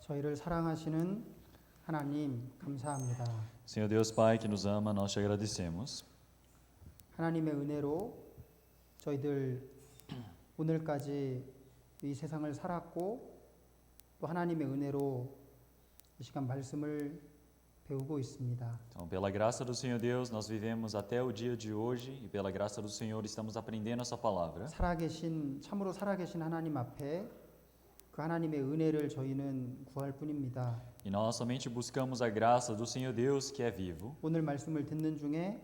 저희를 사랑하시는 하나님 감사합니다. Senhor Deus Pai que nos ama, nós te agradecemos. 하나님의 은혜로 저희들 오늘까지 이 세상을 살았고 또 하나님의 은혜로 이 시간 말씀을 배우고 있습니다. Então, pela graça do Senhor Deus, nós vivemos até o dia de hoje e pela graça do Senhor estamos aprendendo a sua palavra. 참으로 살아계신 하나님 앞에 그 하나님의 은혜를 저희는 구할 뿐입니다. E nós somente buscamos a graça do Senhor Deus que é vivo. 오늘 말씀을 듣는 중에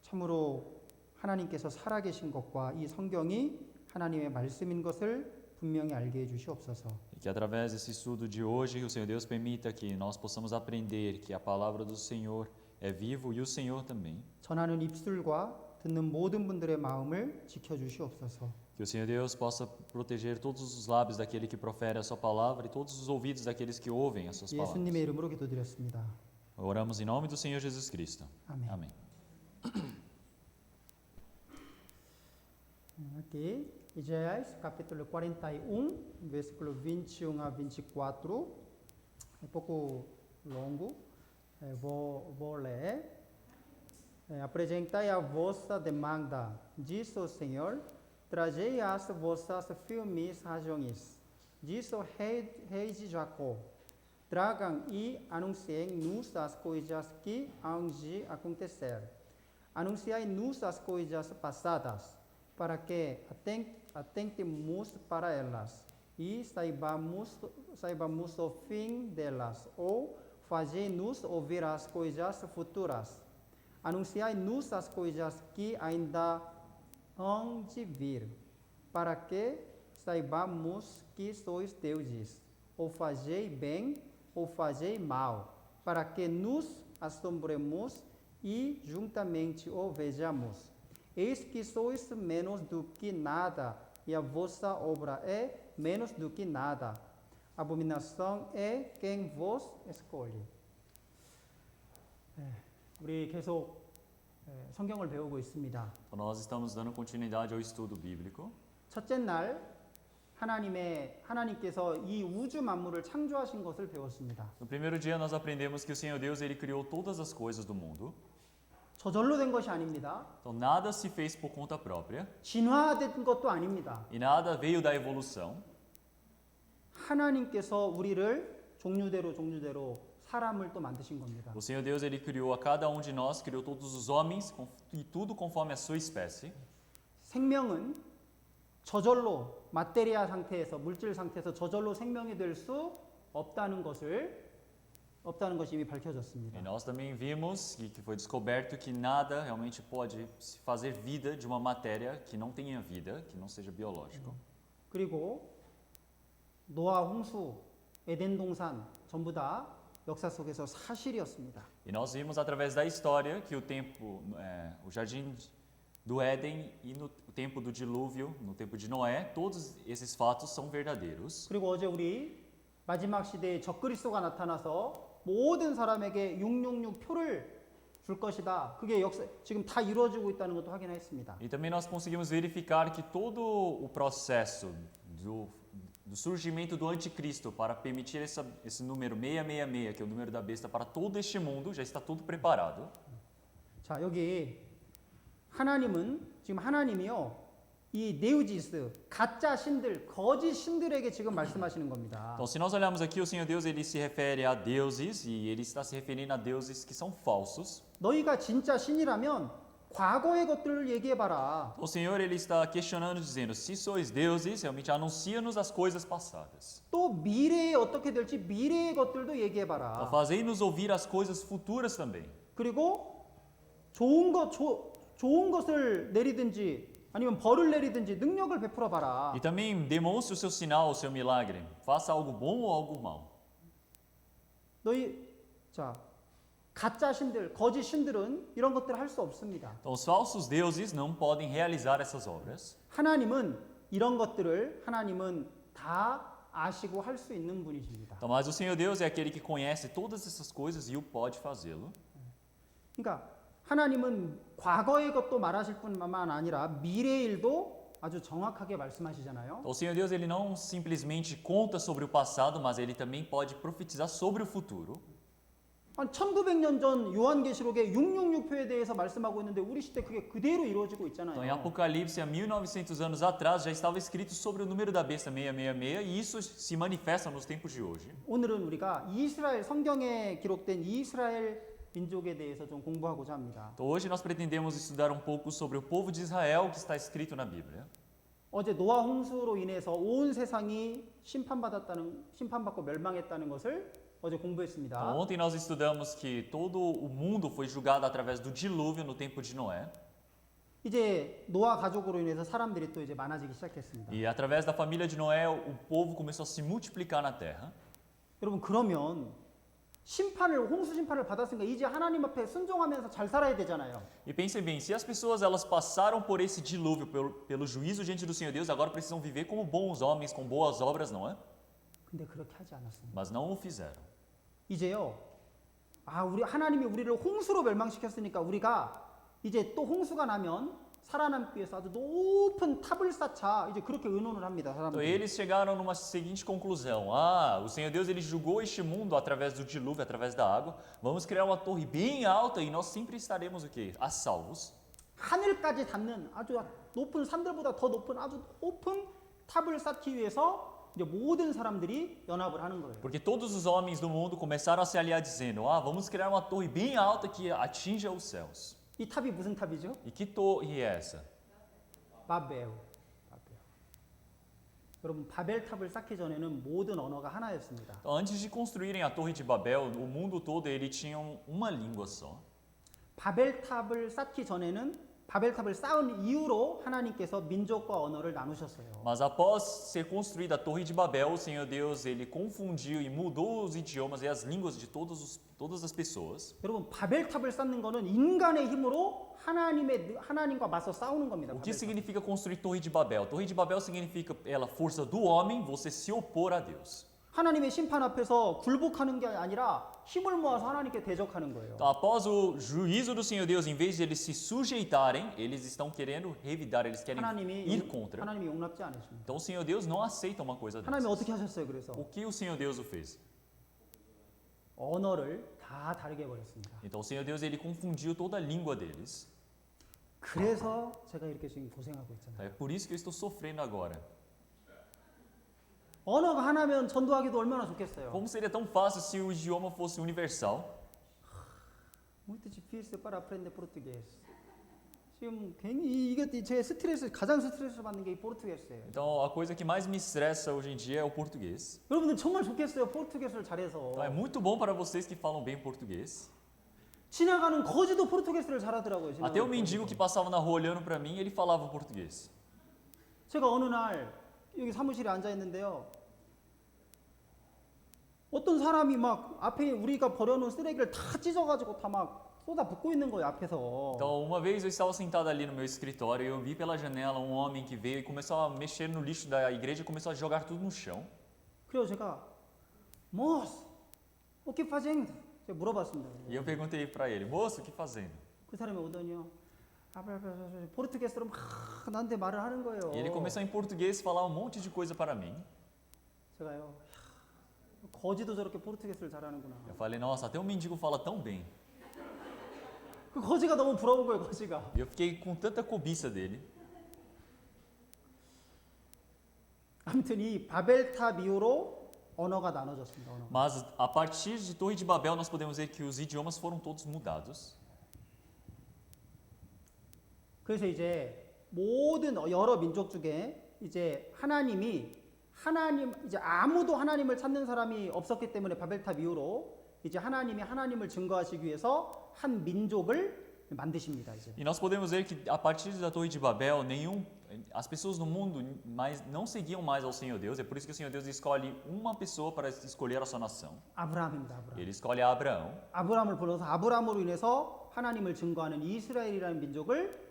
참으로 하나님께서 살아계신 것과 이 성경이 하나님의 말씀인 것을 분명히 알게 해 주시옵소서. E que através desse estudo de hoje, o Senhor Deus permita que nós possamos aprender que a palavra do Senhor é vivo e o Senhor também. 전하는 입술과 듣는 모든 분들의 마음을 지켜 주시옵소서. Que o Senhor Deus possa proteger todos os lábios daquele que profere a sua palavra e todos os ouvidos daqueles que ouvem as suas palavras. 예수님의 이름으로 기도드렸습니다. Oramos em nome do Senhor Jesus Cristo. 아멘. Amém. Aqui, Isaías, capítulo 41, versículo 21 a 24. É pouco longo, vou ler. Apresentai a vossa demanda, diz o Senhor, trazei as vossas firmes razões, diz o rei de Jacó. Tragam e anunciem-nos as coisas que hão de acontecer. Anunciai-nos as coisas passadas, para que atentemos para elas e saibamos o fim delas, ou fazei-nos ouvir as coisas futuras. Anunciai-nos as coisas que ainda hão de vir, para que saibamos que sois deuses, ou fazei bem, ou fazei mal, para que nos assombremos e juntamente o vejamos. Eis que sois menos do que nada, e a vossa obra é menos do que nada. Abominação é quem vos escolhe. 우리 계속 성경을 배우고 있습니다. Então, nós estamos dando continuidade ao estudo bíblico. 첫째 날 하나님께서 이 우주 만물을 창조하신 것을 배웠습니다. No primeiro dia nós aprendemos que o Senhor Deus ele criou todas as coisas do mundo. 저절로 된 것이 아닙니다. Então nada se fez por conta própria 진화된 것도 아닙니다. e nada veio da evolução. 하나님께서 우리를 종류대로 사람을 또 만드신 겁니다. O Senhor Deus ele criou a cada um de nós, criou todos os homens e tudo conforme a sua espécie. 생명은 저절로 마테리아 상태에서 물질 상태에서 저절로 생명이 될 수 없다는 것이 이미 밝혀졌습니다. E nós também vimos que foi descoberto que nada realmente pode se fazer vida de uma matéria que não tenha vida, que não seja biológico. 그리고 노아, 홍수, 에덴 동산 전부 다 역사 속에서 사실이었습니다. E nós vimos através da história que o jardim do Éden e no tempo do dilúvio, no tempo de Noé, todos esses fatos são verdadeiros. 그리고 어제 우리 마지막 시대에 적그리스도가 나타나서 모든 사람에게 666 표를 줄 것이다. 그게 지금 다 이루어지고 있다는 것도 확인했습니다. E também nós conseguimos verificar que todo o processo do surgimento do anticristo para permitir esse número 666, que é o número da besta, para todo este mundo, já está tudo preparado. 자, 여기 지금 하나님이요, 이 네우지스, 가짜 신들, 거짓 신들에게 지금 말씀하시는 겁니다. Então, se nós olharmos aqui, o Senhor Deus ele se refere a deuses e ele está se referindo a deuses que são falsos. 너희가 진짜 신이라면 과거의 것들을 얘기해봐라. O Senhor ele está questionando, dizendo: se sois deuses, realmente anuncia-nos as coisas passadas. 또 미래에 어떻게 될지 미래의 것들도 Então, 얘기해봐라. fazei-nos ouvir as coisas futuras também. 그리고 좋은 것을 내리든지 아니면 벌을 내리든지 능력을 베풀어 봐라. E também demonstre o seu sinal, o seu milagre. Faça algo bom ou algo mal. 가짜 신들, 거짓 신들은 이런 것들을 할 수 없습니다. Então, os falsos deuses não podem realizar essas obras. 하나님은 이런 것들을 다 아시고 할 수 있는 분이십니다. Então, mas o Senhor Deus é aquele que conhece todas essas coisas e o pode fazê-lo. 그러니까 하나님은 과거의 것도 말하실 뿐만 아니라 미래의 일도 아주 정확하게 말씀하시잖아요. Então, o Senhor Deus ele não simplesmente conta sobre o passado, mas ele também pode profetizar sobre o futuro. 한 1900년 전 요한계시록에 666표에 대해서 말씀하고 있는데 우리 시대 그게 그대로 이루어지고 있잖아요. Então, em Apocalipse, há 1900 anos atrás, já estava escrito sobre o número da besta 666 e isso se manifesta nos tempos de hoje. 오늘은 우리가 이스라엘 성경에 기록된 이스라엘 민족에 대해서 좀 공부하고자 합니다. Então, hoje nós pretendemos estudar um pouco sobre o povo de Israel que está escrito na Bíblia. 어제 노아 홍수로 인해서 온 세상이 심판받고 멸망했다는 것을 어제 공부했습니다. Então, ontem nós estudamos que todo o mundo foi julgado através do dilúvio no tempo de Noé. 이제 노아 가족으로 인해서 사람들이 또 이제 많아지기 시작했습니다. E através da família de Noé, o povo começou a se multiplicar na terra. 여러분 그러면 홍수 심판을 받았으니까 이제 하나님 앞에 순종하면서 잘 살아야 되잖아요. E pensem bem, se as pessoas elas passaram por esse dilúvio, pelo juízo diante do Senhor Deus, agora precisam viver como bons homens, com boas obras, não é? 근데 그렇게 하지 않았습니다. Mas não o fizeram. 이제요. 우리 하나님이 우리를 홍수로 멸망시켰으니까 우리가 이제 또 홍수가 나면 살아남기 위해서 아주 높은 탑을 쌓자. 이제 그렇게 의논을 합니다. Então 사람들이. eles chegaram numa seguinte conclusão: o Senhor Deus ele julgou este mundo através do dilúvio, através da água. Vamos criar uma torre bem alta e nós sempre estaremos o quê? A salvos. 하늘까지 닿는 아주 높은 산들보다 더 높은 아주 높은 탑을 쌓기 위해서 이제 모든 사람들이 연합을 하는 거예요. Porque todos os homens do mundo começaram a se aliar dizendo: vamos criar uma torre bem alta que atinja os céus. 이 탑이 무슨 탑이죠? E que torre é essa? 바벨. 여러분 바벨 탑을 쌓기 전에는 모든 언어가 하나였습니다. Então, antes de construírem a torre de Babel, o mundo todo ele tinha uma língua só. 바벨 탑을 쌓기 전에는 바벨 탑을 쌓은 이후로 하나님께서 민족과 언어를 나누셨어요. Mas após ser construída a torre de Babel, o Senhor Deus ele confundiu e mudou os idiomas e as línguas de todas as pessoas. 여러분 바벨 탑을 쌓는 거는 인간의 힘으로 하나님과 맞서 싸우는 겁니다. O que significa construir torre de Babel? Torre de Babel significa ela força do homem, você se opor a Deus. 하나님의 심판 앞에서 굴복하는 게 아니라 힘을 모아서 하나님께 대적하는 거예요. Então, após o juízo do Senhor Deus, em vez de eles se sujeitarem, eles estão querendo revidar, eles querem ir contra. 하나님이 용납지 않으십니다. Então o Senhor Deus não aceita uma coisa 하나님이 dessas. 어떻게 하셨어요? 그래서 O que o Senhor Deus o fez? 언어를 다 다르게 해버렸습니다. Então o Senhor Deus ele confundiu toda a língua deles. 그래서 제가 이렇게 지금 고생하고 있잖아요. É por isso que eu estou sofrendo agora. 언어가 하나면 전도하기도 얼마나 좋겠어요. Como seria tão fácil se o idioma fosse universal? Muito difícil para aprender português. 지금 괜히 이게 제 가장 스트레스 받는 게 이 포르투게스예요. Então a coisa que mais me estressa hoje em dia é o português. 여러분들 정말 좋겠어요. 포르투게스를 잘해서. Então é muito bom para vocês que falam bem português. 지나가는 거지도 포르투게스를 잘하더라고요. Até o mendigo que passava na rua olhando para mim, ele falava português. 제가 어느 날 여기 사무실에 앉아 있는데요. 어떤 사람이 막 앞에 우리가 버려놓은 쓰레기를 다 찢어가지고 다 막 쏟아붓고 있는 거예요 앞에서. Então, uma vez eu estava sentado ali no meu escritório e eu vi pela janela um homem que veio e começou a mexer no lixo da igreja e começou a jogar tudo no chão. 그래서 제가 moço, o que fazendo? 제가 물어봤습니다. E eu perguntei para ele, moço, o que fazendo? 그 사람이 오더니요. 포르투게스로 막 나한테 말을 하는 거예요. E ele começou em português a falar um monte de coisa para mim. 제가요. 거지도 저렇게 포르투게스를 잘하는구나. Eu falei, nossa, até um mendigo fala tão bem. 그 거지가 너무 부러운 거예요, 거지가. E eu fiquei com tanta cobiça dele. 아무튼 이 바벨탑 이후로 언어가 나눠졌습니다. 언어가. Mas a partir de Torre de Babel nós podemos ver que os idiomas foram todos mudados. 그래서 이제 모든 여러 민족 중에 이제 이제 아무도 하나님을 찾는 사람이 없었기 때문에 바벨탑 이후로 이제 하나님을 증거하시기 위해서 한 민족을 만드십니다. 이제. E nós podemos ver que a partir da Torre de Babel, as pessoas no mundo não seguiam mais ao Senhor Deus. É por isso que o Senhor Deus escolhe uma pessoa para escolher a sua nação. 아브라함입니다. 아브라함. Ele escolhe Abraão. 아브라함을 불러서 아브라함으로 인해서 하나님을 증거하는 이스라엘이라는 민족을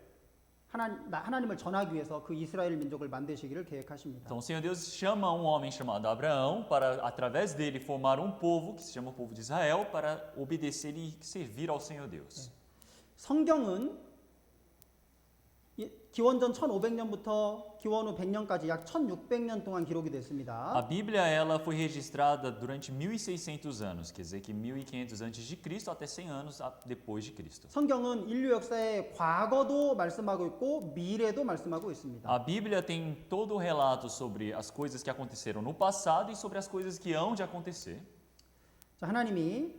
하나님을 전하기 위해서 그 이스라엘 민족을 만드시기를 계획하십니다. Então o Senhor Deus chama um homem chamado Abraão para, através dele, formar um povo que se chama o povo de Israel para obedecer e servir ao Senhor Deus. 성경은 기원전 1500년부터 기원 후 100년까지 약 1600년 동안 기록이 됐습니다. A Bíblia ela foi registrada durante 1600 anos, quer dizer que 1500 antes de Cristo até 100 anos depois de Cristo. 성경은 인류 역사의 과거도 말씀하고 있고 미래도 말씀하고 있습니다. A Bíblia tem todo o relato sobre as coisas que aconteceram no passado e sobre as coisas que hão de acontecer. 자, 하나님이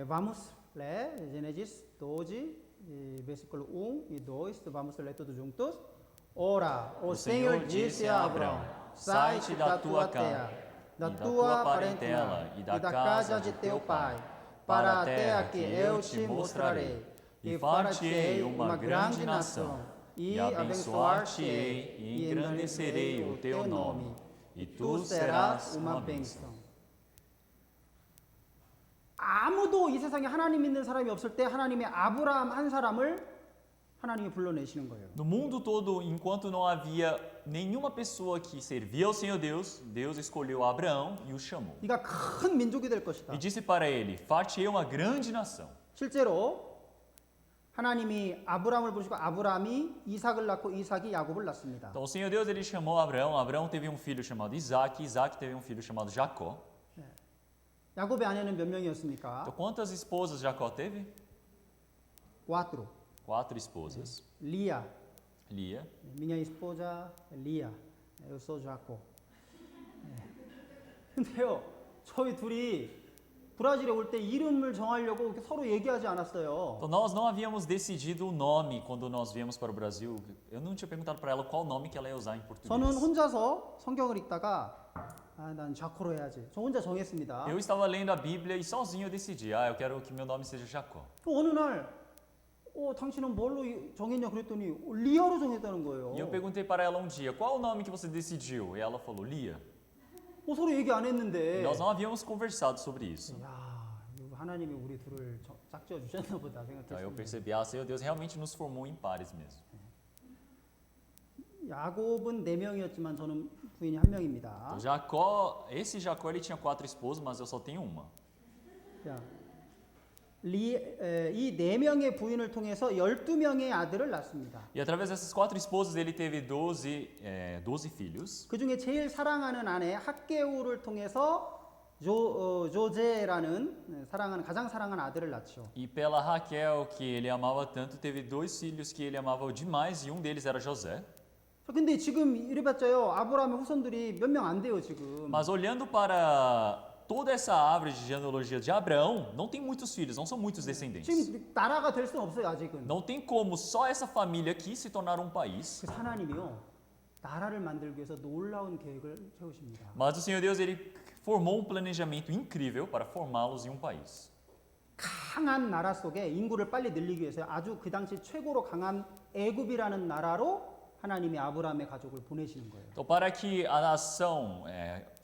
vamos ler Gênesis 12 versículo 1 e 2, vamos ler todos juntos. Ora, o Senhor disse a Abraão: sai-te da tua terra, da tua parentela e da casa de teu pai, para a terra que eu te mostrarei, e far-te-ei uma grande nação, e abençoar-te-ei e engrandecerei o teu nome, e tu serás uma bênção. 아무도 이 세상에 하나님 믿는 사람이 없을 때 하나님의 아브라함 한 사람을 하나님이 불러내시는 거예요. No mundo todo, enquanto não havia nenhuma pessoa que servia ao Senhor Deus, Deus escolheu Abraão e o chamou. 네가 큰 민족이 될 것이다. E disse para ele: far-te-ei uma grande nação. 실제로 하나님이 아브라함을 부르시고 아브라함이 이삭을 낳고 이삭이 야곱을 낳습니다. Então o Senhor Deus ele chamou Abraão, Abraão teve um filho chamado Isaac, Isaac teve um filho chamado Jacó. 야곱의 아내는 몇 명이었습니까? Então quantas esposas Jacó teve? 4. 4 esposas. 리아, Lia, minha esposa 리아, eu sou Jacob. 근데요, 저희 둘이 브라질에 올 때 이름을 정하려고 이렇게 서로 얘기하지 않았어요. então nós não havíamos decidido o nome quando nós viemos para o Brasil. Eu não tinha perguntado para ela qual nome que ela ia usar em português. 저는 혼자서 성경을 읽다가 난 자코로 해야지. 저 혼자 정했습니다. Eu estava lendo a Bíblia e sozinho eu decidi, eu quero que meu nome seja Jacó. 어느 날, 당신은 뭘로 정했냐 그랬더니 리아로 정했다는 거예요. E eu perguntei para ela um dia, qual o nome que você decidiu? E ela falou, Lia. 서로 얘기 안 했는데. E nós não havíamos conversado sobre isso. 야, 하나님이 우리 둘을 짝지어 주셨나 보다 Então eu 생각했습니다. percebi, Senhor Deus realmente nos formou em pares mesmo. 야곱은 4명이었지만 저는 부인이 1명입니다. Então, Jacó, esse Jacó ele tinha 4 esposas, mas eu só tenho uma. 자, 이 4명의 부인을 통해서 12명의 아들을 낳습니다. E através dessas 4 esposas ele teve 12 filhos. 그 중에 제일 사랑하는 아내 학개우를 통해서 조제라는 가장 사랑하는 아들을 낳죠. E pela Raquel, que ele amava tanto, teve 2 filhos que ele amava demais e um deles era José. 근데 지금 이래봤자요, 아브라함의 후손들이 몇 명 안 돼요 지금. Mas olhando para toda essa árvore de genealogia de Abraão, não tem muitos filhos, não são muitos descendentes. 지금 나라가 될 수는 없어요 아직은. Não tem como só essa família aqui se tornar um país. 그래서 하나님이요, 나라를 만들기 위해서 놀라운 계획을 세우십니다. Mas o Senhor Deus ele formou um planejamento incrível para formá-los em um país. 강한 나라 속에 인구를 빨리 늘리기 위해서 아주 그 당시 최고로 강한 애굽이라는 나라로 하나님이 아브라함의 가족을 보내시는 거예요. Então, para que a nação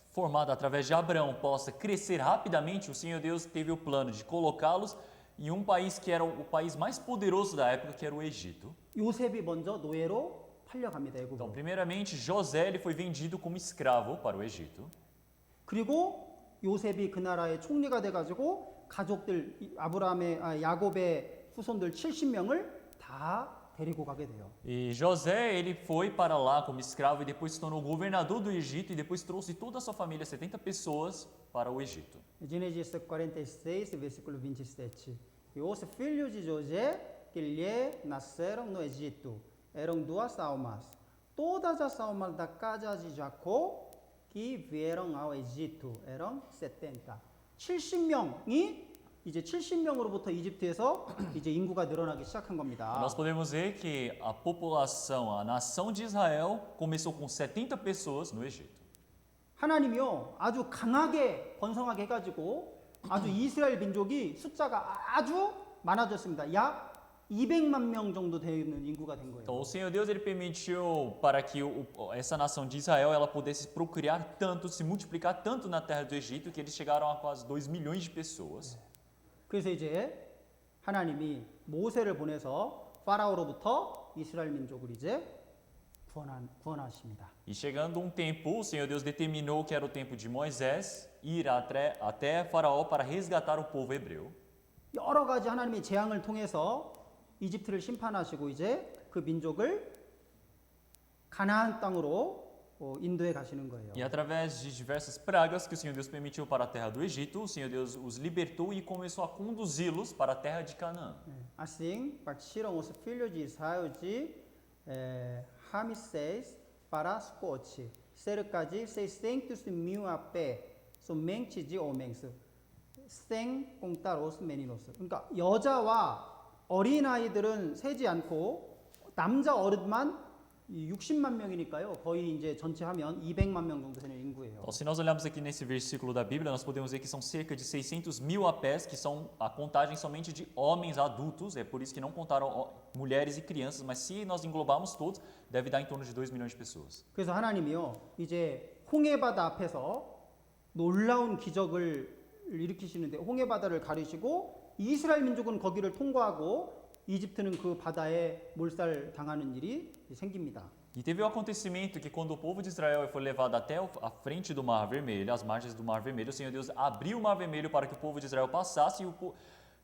formada através de Abraão possa crescer rapidamente, o Senhor Deus teve o plano de colocá-los em um país que era o país mais poderoso da época, que era o Egito. 요셉이 먼저 노예로 팔려갑니다. Então, 애굽으로. primeiramente, José ele foi vendido como escravo para o Egito. 그리고 요셉이 그 나라의 총리가 돼가지고 가족들 야곱의 후손들 70명을 다 데리고 가게 돼요. E José ele foi para lá como escravo e depois se tornou governador do Egito e depois trouxe toda a sua família, 70 pessoas, para o Egito. Gênesis 46, versículo 27. E os filhos de José que lhe nasceram no Egito eram 2 almas. Todas as almas da casa de Jacó que vieram ao Egito eram 70. 70명이 이제 70명으로부터 이집트에서 이제 인구가 늘어나기 시작한 겁니다. Nós podemos ver que a população, a nação de Israel começou com 70 pessoas no Egito. 하나님이요, 아주 강하게 번성하게 해가지고 아주 이스라엘 민족이 숫자가 아주 많아졌습니다. 약 200만 명 정도 되는 인구가 된 Então, 거예요. o Senhor Deus ele permitiu para que essa nação de Israel ela pudesse procriar tanto, se multiplicar tanto na terra do Egito que eles chegaram a quase 2 milhões de pessoas. 그래서 이제 하나님이 모세를 보내서 파라오로부터 이스라엘 민족을 이제 구원하십니다. E chegando um tempo, o Senhor Deus determinou que era o tempo de Moisés ir até Faraó para resgatar o povo hebreu. 여러 가지 하나님의 재앙을 통해서 이집트를 심판하시고 이제 그 민족을 가나안 땅으로 인도해 가시는 거예요. E através de diversas pragas que o Senhor Deus permitiu para a terra do Egito, o Senhor Deus os libertou e começou a conduzi-los para a terra de Canaã. Assim, partiram os filhos de Israel de Ramsés para Sucote, cerca de 600.000 a pé, somente de homens, sem contar os meninos. 그러니까 여자와 어린아이들은 세지 않고 남자 어른만 60만 명이니까요. 거의 이제 전체 하면 200만 명 정도 되는 인구예요. Então, se nós olharmos aqui nesse versículo da Bíblia, nós podemos ver que são cerca de 600.000 a pés, que são a contagem somente de homens adultos, é por isso que não contaram mulheres e crianças, mas se nós englobarmos todos, deve dar em torno de 2 milhões de pessoas. 그래서 하나님이요, 이제 홍해바다 앞에서 놀라운 기적을 일으키시는데 홍해바다를 가르시고 이스라엘 민족은 거기를 통과하고 이집트는 그 바다에 몰살 당하는 일이 생깁니다. E teve o acontecimento que quando o povo de Israel foi levado até a frente do Mar Vermelho, às margens do Mar Vermelho, o Senhor Deus abriu o Mar Vermelho para que o povo de Israel passasse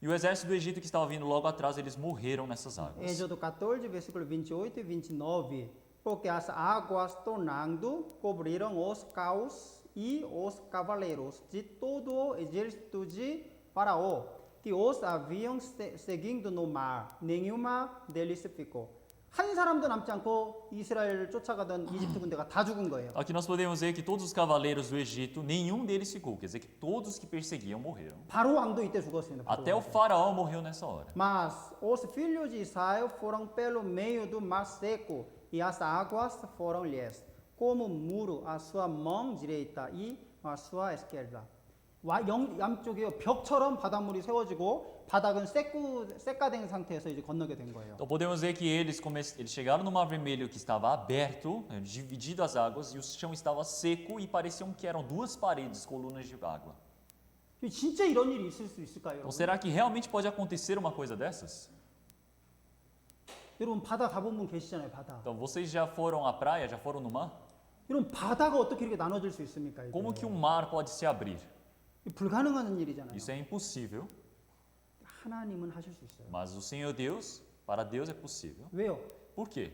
e o exército do Egito que estava vindo logo atrás, eles morreram nessas águas. Êxodo 14, versículo 28 e 29. Porque as águas tornando cobriram os caos e os cavaleiros de todo o exército de Faraó, que os haviam seguindo no mar. Nenhuma deles ficou. 한 사람도 남지 않고 이스라엘을 쫓아가던 이집트 군대가 다 죽은 거예요. Aqui nós podemos ver que todos os cavaleiros do Egito, nenhum deles ficou, quer dizer que todos que perseguiam morreram. 바로 왕도 이때 죽었습니다. Até o faraó morreu nessa hora. Mas os filhos de Israel foram pelo meio do mar seco e as águas foram lhes como muro à sua mão direita e à sua esquerda. 양쪽에 벽처럼 바닷물이 세워지고 바닥은 쇠가된 상태에서 이제 건너게 된 거예요. Então podemos ver que eles chegaram no Mar Vermelho que estava aberto, dividido as águas, e o chão estava seco e pareciam que eram duas paredes, colunas de água. 진짜 이런 일이 있을 수 있을까요? Então será que realmente pode acontecer uma coisa dessas? 여러분 바다 가본 분 계시잖아요, 바다. Então vocês já foram à praia, já foram no mar? 여러분 바다가 어떻게 이렇게 나눠질 수 있습니까? 이게? Como que um mar pode se abrir? 불가능한 일이잖아요. Isso é impossível, 하나님은 하실 수 있어요. mas o Senhor Deus, para Deus é possível. 왜요? Por quê?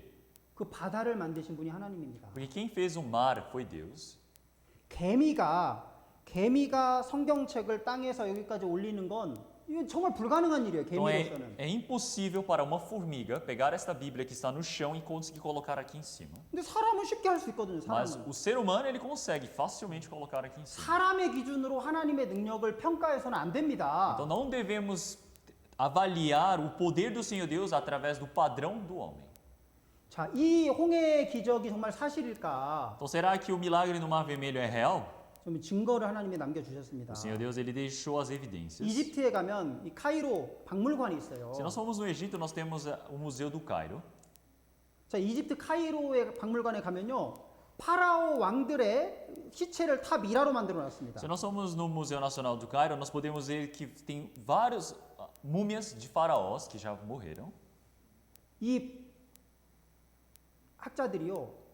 그 바다를 만드신 분이 하나님입니다. Porque quem fez o mar foi Deus. 개미가 성경책을 땅에서 여기까지 올리는 건 이건 정말 불가능한 일이에요. Então 개미로서는. é impossível para uma formiga pegar esta Bíblia que está no chão e conseguir colocar aqui em cima. 근데 사람은 쉽게 할 수 있거든요. Mas 사람은. o ser humano ele consegue facilmente colocar aqui em cima. 사람의 기준으로 하나님의 능력을 평가해서는 안 됩니다. Então não devemos avaliar o poder do Senhor Deus através do padrão do homem. 자, 이 홍해의 기적이 정말 사실일까? Então será que o milagre no Mar Vermelho é real? 좀 증거를 하나님이 남겨주셨습니다. O Senhor Deus ele deixou as evidências. 이집트에 가면 이 카이로 박물관이 있어요. Se nós formos no Egito, nós temos o Museu do Cairo. 자, 이집트 카이로의 박물관에 가면요, 파라오 왕들의 시체를 다 미라로 만들어놨습니다. Se nós formos no Museu Nacional do Cairo, nós podemos ver que tem várias múmias de faraós que já morreram. 이 학자들이요,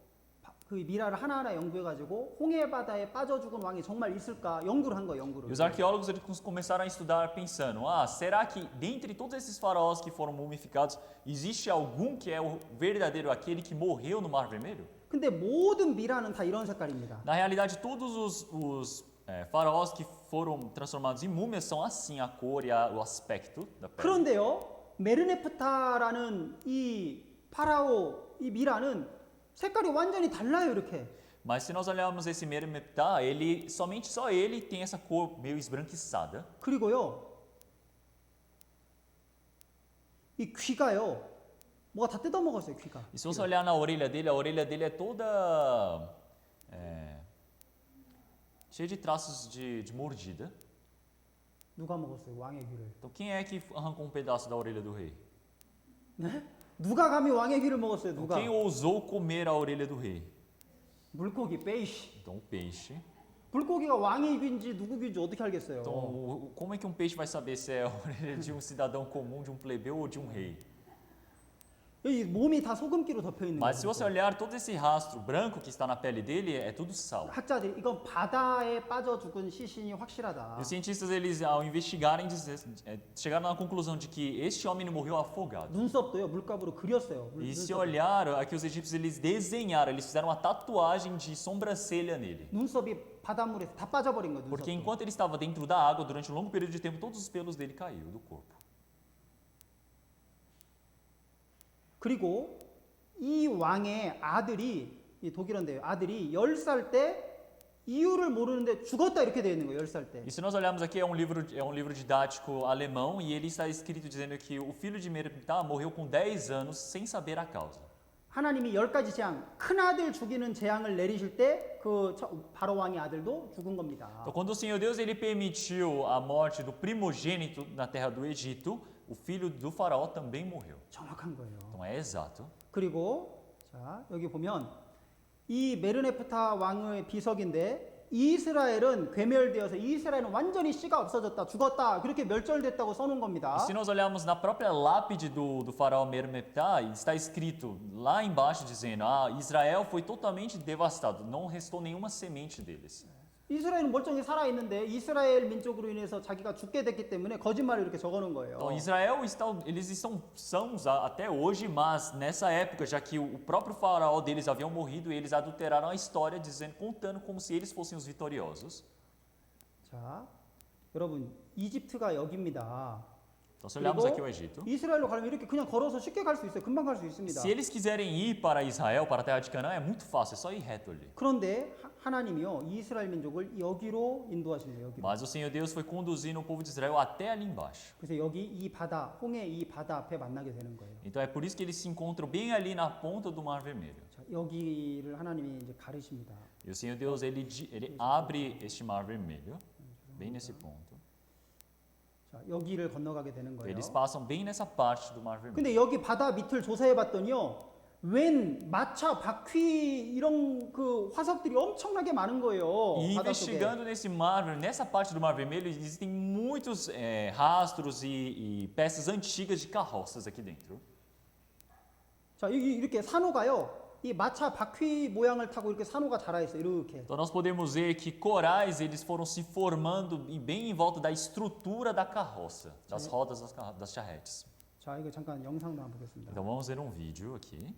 그 미라를 하나하나 연구해가지고 홍해 바다에 빠져 죽은 왕이 정말 있을까 연구를 한 거예요. 연구를. E os arqueólogos eles começaram a estudar pensando, será que dentre todos esses faraós que foram mumificados, existe algum que é o verdadeiro, aquele que morreu no Mar Vermelho? 근데 모든 미라는 다 이런 색깔입니다. Na realidade, todos os faraós que foram transformados em múmias são assim, a cor e o aspecto da pele. 그런데요, 메르네프타라는 이 파라오 이 미라는 색깔이 완전히 달라요, 이렇게. Mas se nós olharmos esse Mermeptah, só ele tem essa cor meio esbranquiçada. 그리고요, 이 귀가요, 뭐가 다 뜯어먹었어요, 귀가. E se você olhar na orelha dele é toda cheia de traços de mordida. 누가 먹었어요, 왕의 귀를? Então quem é que arrancou um pedaço da orelha do rei? 네? 누가 감히 왕의 귀를 먹었어요, Então, 누가? quem ousou comer a orelha do rei? 물고기, peixe. Então o peixe. 물고기가 왕의 귀인지 누구 귀인지 어떻게 알겠어요? Então como é que um peixe vai saber se é a orelha de um cidadão comum, de um plebeu ou de um rei? 이 몸이 다 소금기로 덮여 있는 Mas se você 거죠. olhar todo esse rastro branco que está na pele dele, é tudo sal. 학자들이 이건 바다에 빠져 죽은 시신이 확실하다. E os cientistas, eles, ao investigarem, chegaram à conclusão de que este homem morreu afogado. 눈썹도요 물감으로 그렸어요. E se olhar, aqui os egípcios eles desenharam, eles fizeram uma tatuagem de sobrancelha nele. 눈썹이 바닷물에서 다 빠져버린 거예요. Porque 눈썹도. enquanto ele estava dentro da água, durante um longo período de tempo, todos os pelos dele caíram do corpo. 그리고 이 왕의 아들이 이 독일어인데요. 아들이 10살 때 이유를 모르는데 죽었다 이렇게 되어 있는 거예요. 10살 때. E se nós olharmos aqui, é um livro didático alemão e ele está escrito dizendo que o filho de Mereptah morreu com 10 anos sem saber a causa. 하나님이 10가지 재앙, 큰 아들 죽이는 재앙을 내리실 때 그 바로 왕의 아들도 죽은 겁니다. Então, quando o Senhor Deus ele permitiu a morte do primogênito na terra do Egito, o filho do faraó também morreu. 정확한 거예요. Então é exato. 그리고 자, 여기 보면 이 메르네프타 왕의 비석인데 이스라엘은 괴멸되어서 이스라엘은 완전히 씨가 없어졌다, 죽었다, 그렇게 멸절됐다고 써놓은 겁니다. E se nós olharmos na própria lápide do faraó Mereptah, está escrito lá embaixo dizendo: Israel foi totalmente devastado, não restou nenhuma semente deles. 이스라엘은 멀쩡히 살아있는데 이스라엘 민족으로 인해서 자기가 죽게 됐기 때문에 거짓말을 이렇게 적어놓은 거예요. Então, Israel eles estão sãos até hoje, mas nessa época, já que o próprio faraó deles haviam morrido, eles adulteraram a história, contando como se eles fossem os vitoriosos. 자, 여러분 이집트가 여기입니다. Então, se olharmos aqui o Egito, 이스라엘로 가려면 이렇게 그냥 걸어서 쉽게 갈 수 있어요. 금방 갈 수 있습니다. se eles quiserem ir para Israel, para a terra de Canaã, é muito fácil, é só ir reto ali. 그런데 하나님이요 이스라엘 민족을 여기로 인도하십니다. 여기로. Mas o Senhor Deus foi conduzindo o povo de Israel até ali embaixo. 그래서 여기 이 바다, 홍해 이 바다 앞에 만나게 되는 거예요. Então é por isso que eles se encontram bem ali na ponta do Mar Vermelho. 자, 여기를 하나님이 이제 가르십니다. E o Senhor Deus ele abre este Mar Vermelho, bem nesse ponto. 자, 여기를 건너가게 되는 거예요. Eles passam bem nessa parte do Mar Vermelho. 근데 여기 바다 밑을 조사해 봤더니요. 웬 마차, 바퀴 이런 그 화석들이 엄청나게 많은 거예요. E 바다 속에. investigando nessa parte do Mar Vermelho, existem muitos rastros e peças antigas de carroças aqui dentro. 자, 여기 이렇게 산호가요. 이 마차 바퀴 모양을 타고 이렇게 산호가 자라 있어요. 이렇게. Então nós podemos ver que corais eles foram se formando bem em volta da estrutura da carroça, das rodas das charretes. 자, 이거 잠깐 영상도 한번 보겠습니다. Então vamos ver um vídeo aqui.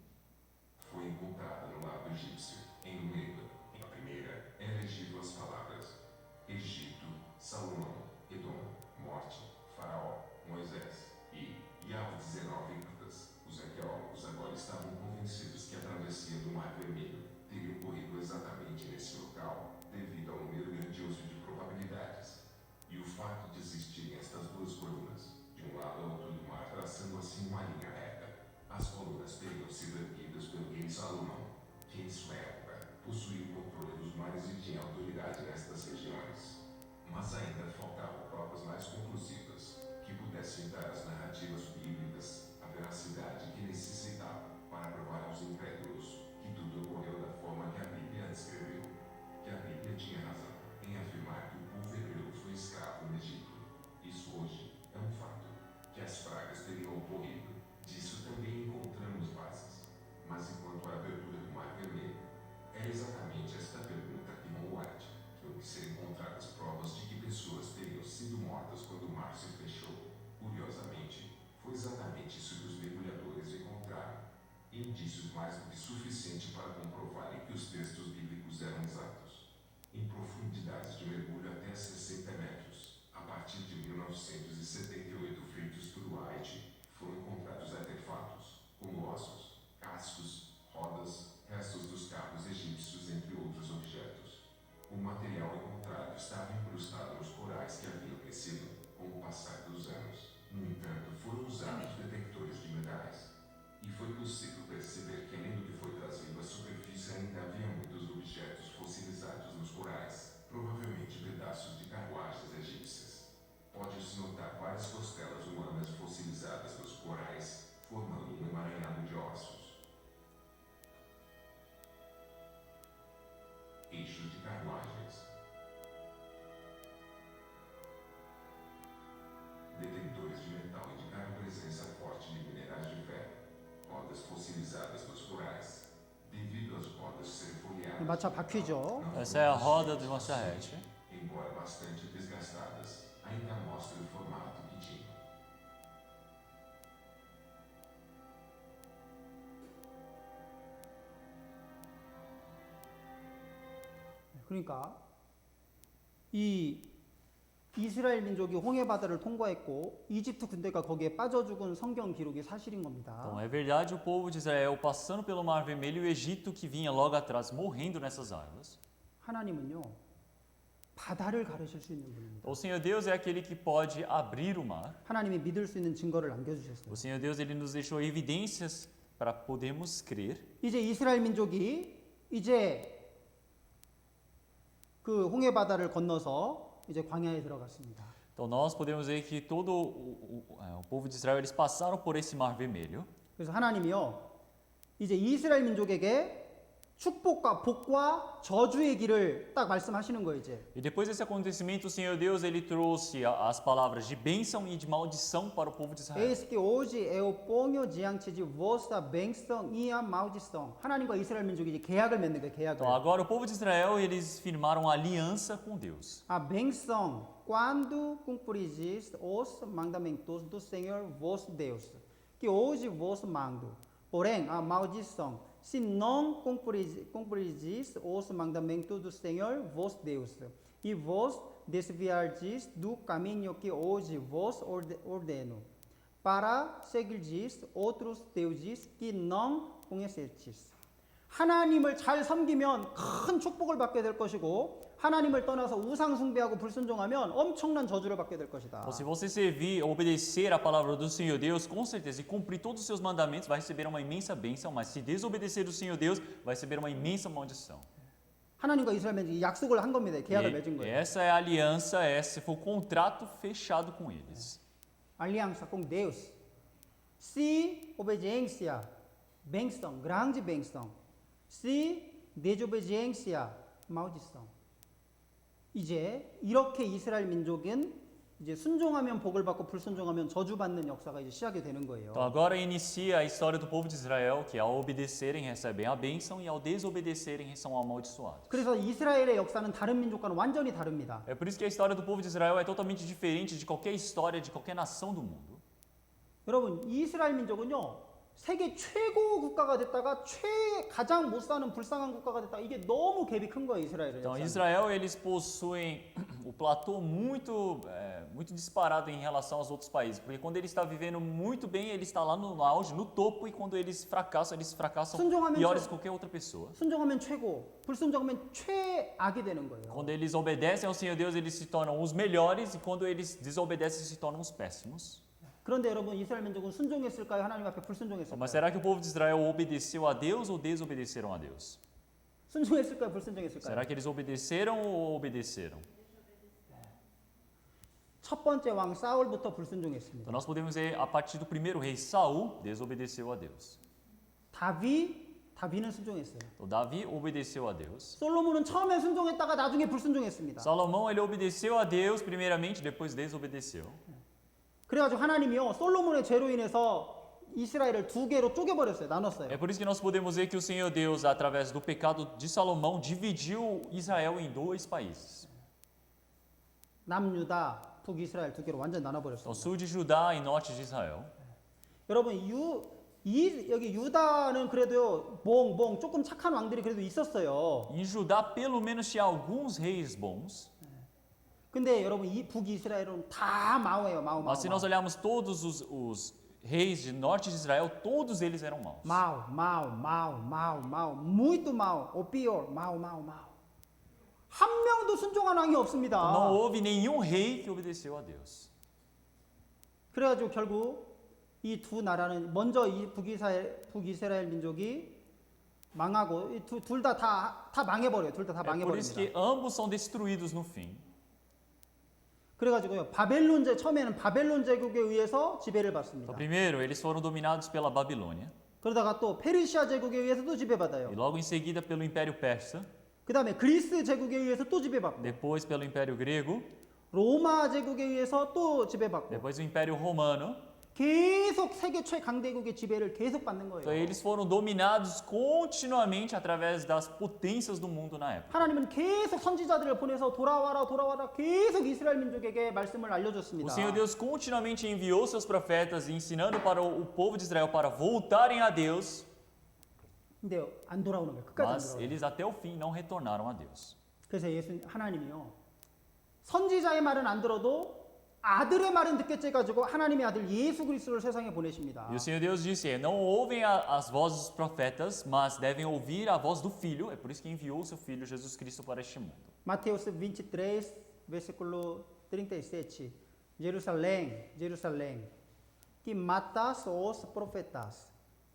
Foi encontrada no lado egípcio, em Lueba. A primeira é legível as palavras Egito, Salomão, Edom, morte, Faraó, Moisés e Yahvé 19 cartas. Os arqueólogos agora estavam convencidos que a travessia do Mar Vermelho teria ocorrido exatamente nesse local, devido ao número grandioso de probabilidades. E o fato de existirem estas duas colunas, de um lado ao outro do mar, traçando assim uma linha reta. As colunas teriam sido erguidas pelo rei Salomão, que em sua época possuía o controle dos mares e tinha autoridade nestas regiões. Mas ainda faltavam provas mais conclusivas, que pudessem dar às narrativas bíblicas a veracidade que necessitavam para provar aos incrédulos que tudo ocorreu da forma que a Bíblia descreveu. Que a Bíblia tinha razão em afirmar que o povo hebreu foi escravo no Egito. Isso hoje é um fato, que as pragas teriam ocorrido. Disso também encontramos bases. Mas enquanto a abertura do Mar Vermelho, é exatamente esta pergunta que não arde, que observa encontradas provas de que pessoas teriam sido mortas quando o mar se fechou. Curiosamente, foi exatamente isso que os mergulhadores encontraram. Indícios mais do que suficiente para comprovarem que os textos bíblicos eram exatos. Em profundidades de mergulho até 60 metros, a partir de 1978 feitos por White, foram encontrados artefatos, como ossos, cascos, rodas, restos dos carros egípcios, entre outros objetos. O material encontrado estava incrustado nos corais que haviam crescido com o passar dos anos. No entanto, foram usados detectores de metais. E foi possível perceber que, além do que foi trazido à superfície, ainda havia muitos objetos fossilizados nos corais, provavelmente pedaços de carruagens egípcias. Pode-se notar várias costelas humanas fossilizadas nos corais, formando um emaranhado de ossos. Eixos de carruagens. Detectores de metal indicaram presença forte de minerais de ferro, rodas fossilizadas dos corais. Devido às rodas serem folheadas, 마차 바퀴죠. Essa é a roda de uma charrete. embora bastante desgastadas, ainda mostram o formato que tinham. 그러니까 이 이스라엘 민족이 홍해 바다를 통과했고 이집트 군대가 거기에 빠져 죽은 성경 기록이 사실인 겁니다. Então é verdade o povo de Israel passando pelo Mar Vermelho e o Egito que vinha logo atrás morrendo nessas águas. 하나님은요 바다를 가르실 수 있는 분입니다. O Senhor Deus é aquele que pode abrir o mar. 하나님이 믿을 수 있는 증거를 남겨주셨어요. O Senhor Deus ele nos deixou evidências para podermos crer. 이제 이스라엘 민족이 이제 그 홍해 바다를 건너서 이제 광야에 들어갔습니다. Então nós podemos ver que todo o povo de Israel eles passaram por esse Mar Vermelho. 그래서 하나님이요 이제 이스라엘 민족에게 축복과 복과 저주의 길을 딱 말씀하시는 거예요 이제. E depois desse acontecimento, o Senhor Deus ele trouxe as palavras de bênção e de maldição para o povo de Israel. Eis que hoje eu ponho diante de vós a bênção e a maldição. 하나님과 이스라엘 민족이 이제 계약을 맺는 거예요 계약을. Então agora o povo de Israel eles firmaram aliança com Deus. A bênção quando cumprirdes os mandamentos do Senhor vosso Deus, que hoje vos mando. Porém a maldição se não cumprirdes os mandamentos do Senhor vosso Deus, e vos desviardes do caminho que hoje vos ordeno, para seguirdes outros deuses que não conhecestes. 하나님을 잘 섬기면 큰 축복을 받게 될 것이고 하나님을 떠나서 우상 숭배하고 불순종하면 엄청난 저주를 받게 될 것이다. Então, se você servir, obedecer a palavra do Senhor Deus, com certeza, e cumprir todos os seus mandamentos, vai receber uma imensa bênção, mas se desobedecer o Senhor Deus, vai receber uma imensa maldição. 하나님과 이스라엘 민족이 약속을 한 겁니다. 계약을 맺은 E 거예요. essa é a aliança, esse foi o contrato fechado com eles. Aliança com Deus. Se obediência, bênção, grande bênção. Se desobediência, maldição. 이제 이렇게 이스라엘 민족은 이제 순종하면 복을 받고 불순종하면 저주받는 역사가 이제 시작이 되는 거예요. Então agora inicia a história do povo de Israel, que ao obedecerem recebem a bênção e ao desobedecerem são amaldiçoados. 그래서 이스라엘의 역사는 다른 민족과는 완전히 다릅니다. É por isso que a história do povo de Israel é totalmente diferente de qualquer história de qualquer nação do mundo. 여러분, 이스라엘 민족은요. 세계 최고 국가가 됐다가 가장 못 사는 불쌍한 국가가 됐다가 이게 너무 갭이 큰 거예요, 이스라엘은. Então, Israel, eles possuem o platô muito disparado em relação aos outros países, porque quando ele está vivendo muito bem, ele está lá no auge, no topo, e quando eles fracassam piores que qualquer outra pessoa. 순종하면 최고, 불순종하면 최악이 되는 거예요. Quando eles obedecem ao Senhor Deus, eles se tornam os melhores, e quando eles desobedecem, se tornam os péssimos. 그런데 여러분, 이스라엘 민족은 순종했을까요? 하나님 앞에 불순종했을까요? Mas será que o povo de Israel obedeceu a Deus ou desobedeceram a Deus? 순종했을까요? 불순종했을까요? Será que eles obedeceram ou obedeceram? 첫 번째 왕 사울부터 불순종했습니다. Então nós podemos ver a partir do primeiro rei Saul desobedeceu a Deus. 다윗은 순종했어요. Então Davi obedeceu a Deus. 솔로몬은 처음에 순종했다가 나중에 불순종했습니다. Salomão ele obedeceu a Deus primeiramente, depois desobedeceu. 그래가지고 하나님이요 솔로몬의 죄로 인해서 이스라엘을 두 개로 쪼개버렸어요. 나눴어요. É por isso que nós podemos ver que o Senhor Deus, através do pecado de Salomão, dividiu Israel em dois países. 남유다, 북이스라엘 두 개로 완전 나눠버렸어요. Então sul de Judá e norte de Israel. 여러분 여기 유다는 그래도요 조금 착한 왕들이 그래도 있었어요. Em Judá pelo menos tinha alguns reis bons. 근데 여러분 이 북이스라엘은 다 마오예요. 마오. Mas se nós olharmos todos os reis de norte de Israel, todos eles eram maus. 마오. muito mau. O pior, 마오. 한 명도 순종한 왕이 없습니다. Não houve nenhum rei que obedeceu a Deus. 그래가지고 결국 이 두 나라는 먼저 이 북이스라엘 민족이 망하고 둘 다 망해버려요. 둘 다 É por isso que 망해버립니다. ambos são destruídos no fim. 그래가지고요 처음에는 바벨론 제국에 의해서 지배를 받습니다. Então, primeiro, eles foram dominados pela Babilônia. 그러다가 또 페르시아 제국에 의해서도 지배받아요. E logo em seguida pelo Império Persa. 그 다음에 그리스 제국에 의해서 또 지배받고 Depois pelo Império Grego. 로마 제국에 의해서 또 지배받고 Depois o Império Romano. 계속 세계 최강대국의 지배를 계속 받는 Então, 거예요. eles foram dominados continuamente através das potências do mundo na época. 하나님은 계속 선지자들을 보내서 돌아와라 돌아와라 계속 이스라엘 민족에게 말씀을 O 알려줬습니다. Senhor Deus continuamente enviou seus profetas ensinando para o povo de Israel para voltarem a Deus, 근데 안 돌아오는 거예요. 끝까지 안 mas 돌아오는 거예요. eles até o fim não retornaram a Deus. 그래서 하나님이요. 선지자의 말은 안 들어도 아들의 말은 듣겠지 해가지고 하나님의 아들 예수 그리스도를 세상에 보내십니다. E o Senhor Deus disse: não ouvem as vozes dos profetas, mas devem ouvir a voz do Filho. É por isso que enviou o seu Filho Jesus Cristo para este mundo. Mateus 23, versículo 37. Jerusalém, Jerusalém, que matas os profetas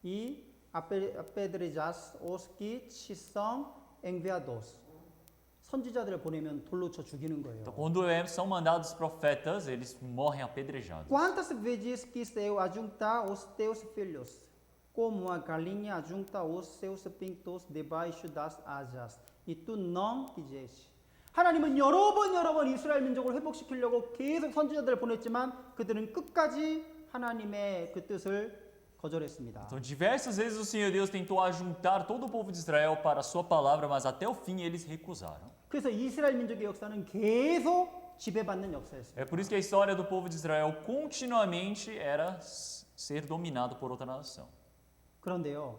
e apedrejas os que te são enviados. 선지자들을 보내면 돌로 쳐 죽이는 거예요. Então, quando são mandados os profetas, eles morrem apedrejados. Quantas vezes quiseu ajuntar os teus filhos, como a galinha ajunta os seus pintos debaixo das asas, e tu não quiseste. 하나님은 여러 번 이스라엘 민족을 회복시키려고 계속 선지자들을 보냈지만 그들은 끝까지 하나님의 그 뜻을 거절했습니다. Então, diversas vezes o Senhor Deus tentou ajuntar todo o povo de Israel para a sua palavra, mas até o fim eles recusaram. 그래서 이스라엘 민족의 역사는 계속 지배받는 역사였습니다. É por isso que a história do povo de Israel continuamente era ser dominado por outra nação. 그런데요,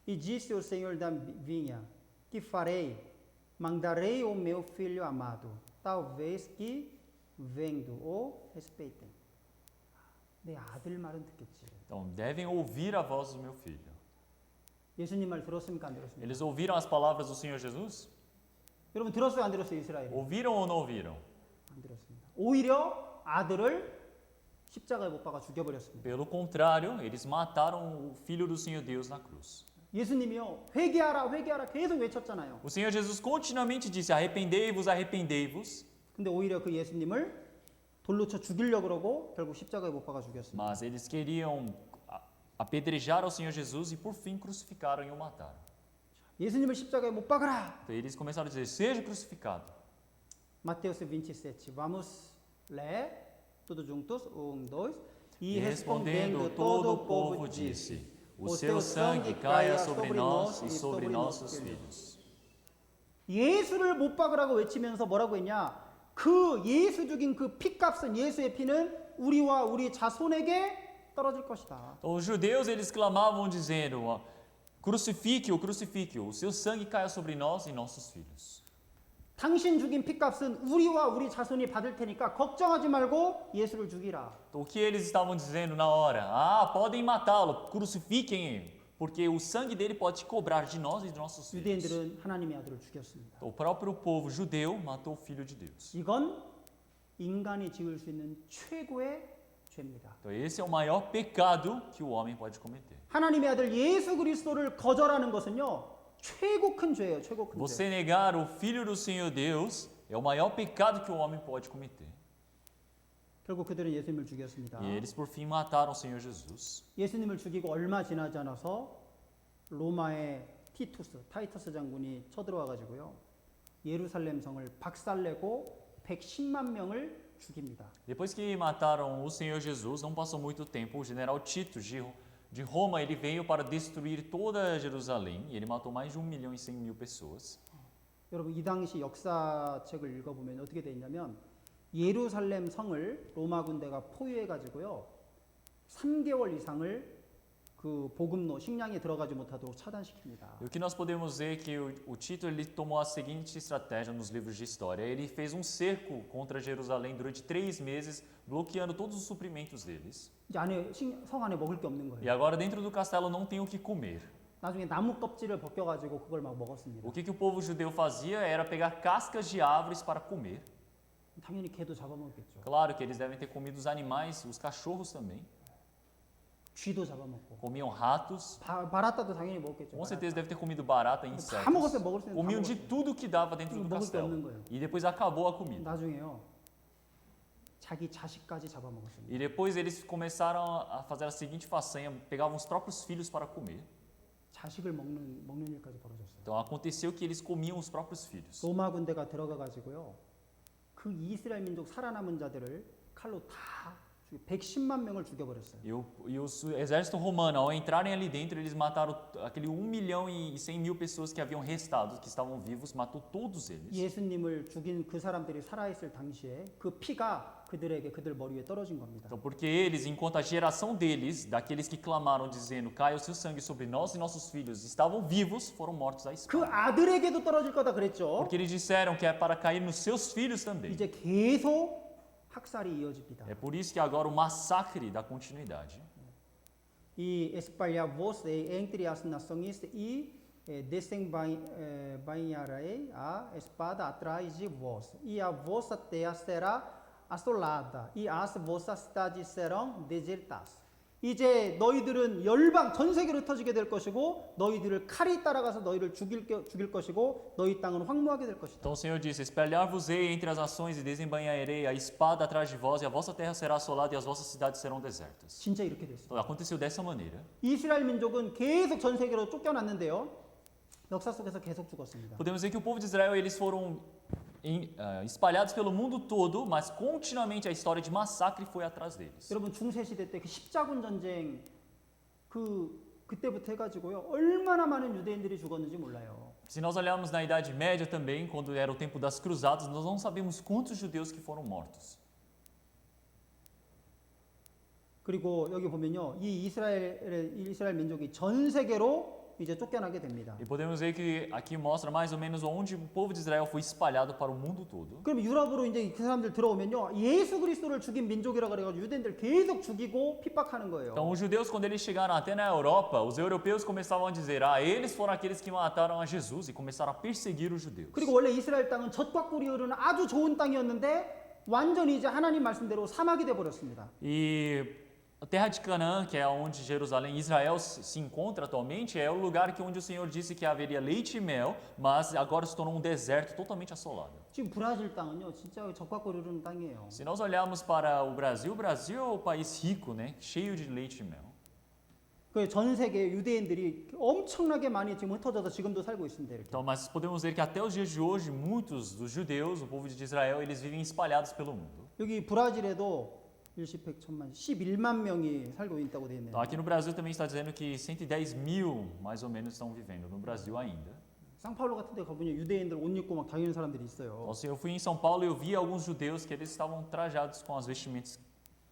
e disse o Senhor da vinha, que farei? Mandarei o meu filho amado, talvez que vendo o respeitem. 내 아들 말은 듣겠지. Então, devem ouvir a voz do meu filho. 예수님 말 들었습니까? 안 들었습니까? Eles ouviram as palavras do Senhor Jesus? 여러분 들었어요? 안 들었어요? 이스라엘? Ouviram ou não ouviram? 안 들었습니다. 오히려 아들을 십자가에 못 박아 죽여버렸습니다. Pelo contrário, eles mataram o filho do Senhor Deus na cruz. 예수님이요, 회개하라, 회개하라 계속 외쳤잖아요. O Senhor Jesus continuamente disse: arrependei-vos, arrependei-vos. 근데 오히려 그 예수님을 돌로 쳐 죽이려고 그러고 결국 십자가에 못 박아 죽였습니다. Mas eles queriam apedrejar ao Senhor Jesus e por fim crucificaram e o mataram. 예수님을 십자가에 못 박아라. Então eles começaram a dizer: seja crucificado. Mateus 27. Vamos ler todos juntos. 1, 2. E respondendo todo o povo disse: o seu sangue caia sobre nós e sobre nossos filhos. 예수를 못 박으라고 외치면서 뭐라고 했냐? 그 예수 죽인 그 피값은 예수의 피는 우리와 우리 자손에게 떨어질 것이다. Então, os judeus eles clamavam dizendo: crucifique-o, crucifique-o, o seu sangue caia sobre nós e nossos filhos. 당신 죽인 피값은 우리와 우리 자손이 받을 테니까 걱정하지 말고 예수를 죽이라. Então, o que eles estavam dizendo na hora? Ah, podem matá-lo, crucifiquem, porque o sangue dele pode te cobrar de nós e de nossos filhos. 유대인들은 하나님의 아들을 죽였습니다. Então, o próprio povo judeu matou o filho de Deus. 이건 인간이 지을 수 있는 최고의 죄입니다. Então, esse é o maior pecado que o homem pode cometer. 하나님의 아들 예수 그리스도를 거절하는 것은요. 최고 큰 죄예요. 최고 큰 죄. Você negar o filho do Senhor Deus é o maior pecado que o homem pode cometer. 결국 그들은 예수님을 죽였습니다. E eles por fim mataram o Senhor Jesus. 예수님을 죽이고 얼마 지나지 않아서 로마의 타이터스 장군이 쳐들어와 가지고요. 예루살렘 성을 박살내고 110만 명을 죽입니다. Depois que mataram o Senhor Jesus, não passou muito tempo, o general Tito de Roma, ele veio para destruir toda Jerusalém e ele matou mais de 1.100.000 pessoas. 여러분 이 당시 역사책을 읽어보면 어떻게 돼 있냐면 예루살렘 성을 로마 군대가 포위해 가지고요 3개월 이상을 그 복음로 식량이 들어가지 못하도록 차단시킵니다. E o que nós podemos ver é que o Tito ele tomou a seguinte estratégia nos livros de história. Ele fez um cerco contra Jerusalém durante 3 meses, bloqueando todos os suprimentos deles. 이제 안에 성 안에 먹을 게 없는 E 거예요. agora dentro do castelo não tem o que comer. 나중에 나무 껍질을 벗겨 가지고 그걸 막 먹었습니다. O que o povo judeu fazia era pegar cascas de árvores para comer. 당연히 개도 잡아먹겠죠. Claro que eles devem ter comido os animais, os cachorros também. 쥐도 잡아먹고. Comiam ratos. 바라따도 당연히 먹겠죠. Com certeza deve ter comido barata e 다 먹었어요. insetos. 먹을 수 있는 다 Comiam de 먹었어요. tudo que dava dentro do 먹을 게 없는 castelo. 거예요. E depois acabou a comida. 나중에요. 자기 자식까지 잡아먹었습니다. E depois eles começaram a fazer a seguinte façanha, pegavam os próprios filhos para comer. 자식을 먹는 일까지 벌어졌어요. Então aconteceu que eles comiam os próprios filhos. 로마 군대가 들어가 가지고요. 그 이스라엘 민족 살아남은 자들을 칼로 다 110만 명을 죽여버렸어요. E o exército romano, ao entrarem ali dentro, eles mataram aquele 1.100.000 pessoas que haviam restado, que estavam vivos, matou todos eles. 예수님을 죽인 그 사람들이 살아있을 당시에 그 피가 그들 머리 위에 떨어진 겁니다. Então, porque eles, enquanto a geração deles, daqueles que clamaram dizendo, caia o seu sangue sobre nós e nossos filhos, estavam vivos, foram mortos à 그 espada. 아들에게도 떨어질 거다 그랬죠. Porque eles disseram que é para cair nos seus filhos também. 이제 계속 학살이 이어집니다. É por isso que agora o massacre dá continuidade. E espalhava-se entre as nações e desembainharei a espada atrás de vós. E a vossa terra será assolada e as vossas cidades serão desertas. 이제 너희들은 열방 전 세계로 흩어지게 될 것이고 너희들을 칼이 따라가서 너희를 죽일 것이고 너희 땅은 황무하게 될 것이다. Então o Senhor disse, espalhar-vos-ei entre as nações e desembainharei a espada atrás de vós e a vossa terra será assolada e as vossas cidades serão desertas. 진짜 이렇게 됐어요. Então, aconteceu dessa maneira. 이스라엘 민족은 계속 전 세계로 쫓겨났는데요. 역사 속에서 계속 죽었습니다. Podemos dizer que o povo de Israel eles foram espalhados pelo mundo todo, mas continuamente a história de massacre foi atrás deles. 여러분 중세 시대 때 그 십자군 전쟁 그때부터 해가지고요 얼마나 많은 유대인들이 죽었는지 몰라요. Se nós olharmos na Idade Média também, quando era o tempo das cruzadas, nós não sabemos quantos judeus que foram mortos. 그리고 여기 보면요 이 이스라엘 민족이 전 세계로 이제 쫓겨나게 됩니다. E podemos ver que aqui mostra mais ou menos onde o povo de Israel foi espalhado para o mundo todo. 그럼 유럽으로 이제 그 사람들 들어오면요 예수 그리스도를 죽인 민족이라 그래가지고 유대인들 계속 죽이고 핍박하는 거예요. Então os judeus quando eles chegaram até na Europa, os europeus começavam a dizer, eles foram aqueles que mataram a Jesus e começaram a perseguir os judeus. 그리고 원래 이스라엘 땅은 젖과 꿀이 흐르는 아주 좋은 땅이었는데 완전히 이제 하나님 말씀대로 사막이 돼 버렸습니다. E a terra de Canaã, que é onde Jerusalém, Israel se encontra atualmente, é o lugar onde o Senhor disse que haveria leite e mel, mas agora se tornou um deserto totalmente assolado. 지금 브라질 땅은요 진짜 젖과 꿀이 흐르는 땅이에요. Se nós olharmos para o Brasil é o país rico, né, cheio de leite e mel. 그 전 세계 유대인들이 엄청나게 많이 지금 흩어져서 지금도 살고 있습니다. 이렇게. Então, mas podemos ver que até os dias de hoje, muitos dos judeus, o povo de Israel, eles vivem espalhados pelo mundo. 여기 브라질에도 11만 명이 살고 있다고 되어 있네요. Então, aqui no Brasil também está dizendo que 110.000, mais ou menos, estão vivendo no Brasil ainda. 상파울로 같은 데 가보면 유대인들 옷 입고 막 다니는 사람들이 있어요. Então, eu fui em São Paulo e eu vi alguns judeus que eles estavam trajados com as vestimentas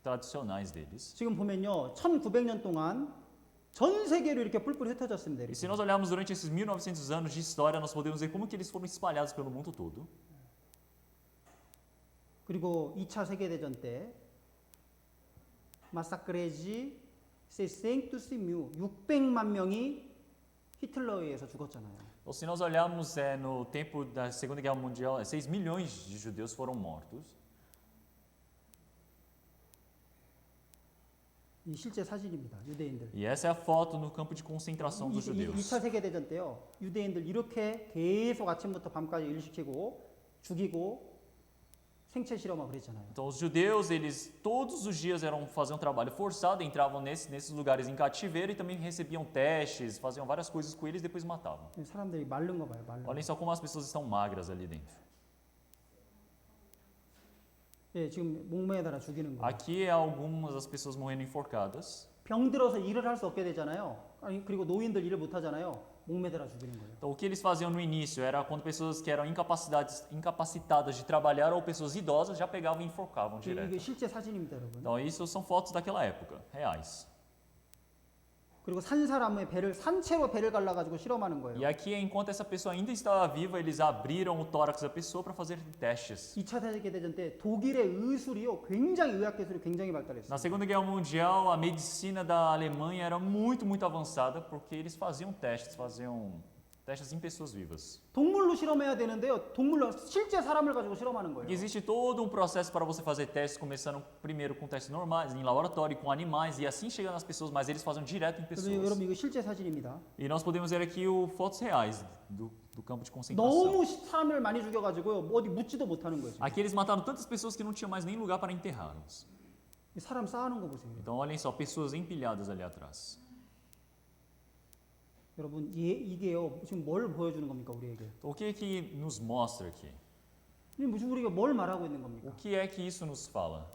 tradicionais deles. 지금 보면요 1900년 동안 전 세계로 이렇게 뿔뿔이 흩어졌습니다. E 이렇게. se nós olharmos durante esses 1900 anos de história, nós podemos ver como que eles foram espalhados pelo mundo todo. 그리고 2차 세계대전 때 마사크레지 600만 명이 히틀러에 의해서 죽었잖아요. Então, se nós olharmos no tempo da Segunda Guerra Mundial, 6 milhões de judeus foram mortos. 이 실제 사진입니다. 유대인들. E essa é a foto no campo de concentração dos judeus. 2차 세계대전 때요. 유대인들 이렇게 계속 아침부터 밤까지 일 시키고 죽이고 생체 실험하고 그랬잖아요. Então os judeus, eles todos os dias faziam um trabalho forçado, entravam nesses lugares em cativeiro e também recebiam testes, faziam várias coisas com eles e depois matavam. 사람들이 마른 거 봐요. 마른 거. Olhem só como as pessoas estão magras ali dentro. 예, 지금 목매달아 죽이는 거예요. Aqui é algumas das pessoas morrendo enforcadas. 병 들어서 일을 할 수 없게 되잖아요. 아니, 그리고 노인들 일을 못 하잖아요. 목매달아 죽이는 거예요. Então o que eles faziam no início era quando pessoas que eram incapacitadas de trabalhar ou pessoas idosas já pegavam e enforcavam 이게 direto. 실제 사진입니다, 여러분. Então isso são fotos daquela época, reais. 그리고 산 사람의 배를 산채로 배를 갈라가지고 실험하는 거예요. E aqui, enquanto essa pessoa ainda estava viva, eles abriram o tórax da pessoa para fazer testes. 2차 세계대전 때 독일의 의술이요 굉장히 의학 기술이 굉장히 발달했어요. Na Segunda Guerra Mundial, a medicina da Alemanha era muito avançada porque eles faziam testes em pessoas vivas. 동물로 실험해야 되는데요. 동물로 실제 사람을 가지고 실험하는 거예요. E existe todo um processo para você fazer testes, começando primeiro com testes normais, em laboratório, com animais, e assim chegando às pessoas, mas eles faziam direto em pessoas. 여러분 이거 실제 사진입니다. E nós podemos ver aqui fotos reais do campo de concentração. 너무 사람을 많이 죽여가지고요 어디 묻지도 못하는 거예요. Aqui eles mataram tantas pessoas que não tinha mais nem lugar para enterrá-las. 사람 쌓아놓은 거 보세요. Então olhem só, pessoas empilhadas ali atrás. 여러분 이게요 지금 뭘 보여주는 겁니까 우리에게? Então, o que é que nos mostra aqui? 무슨 우리가 뭘 말하고 있는 겁니까? O que é que isso nos fala?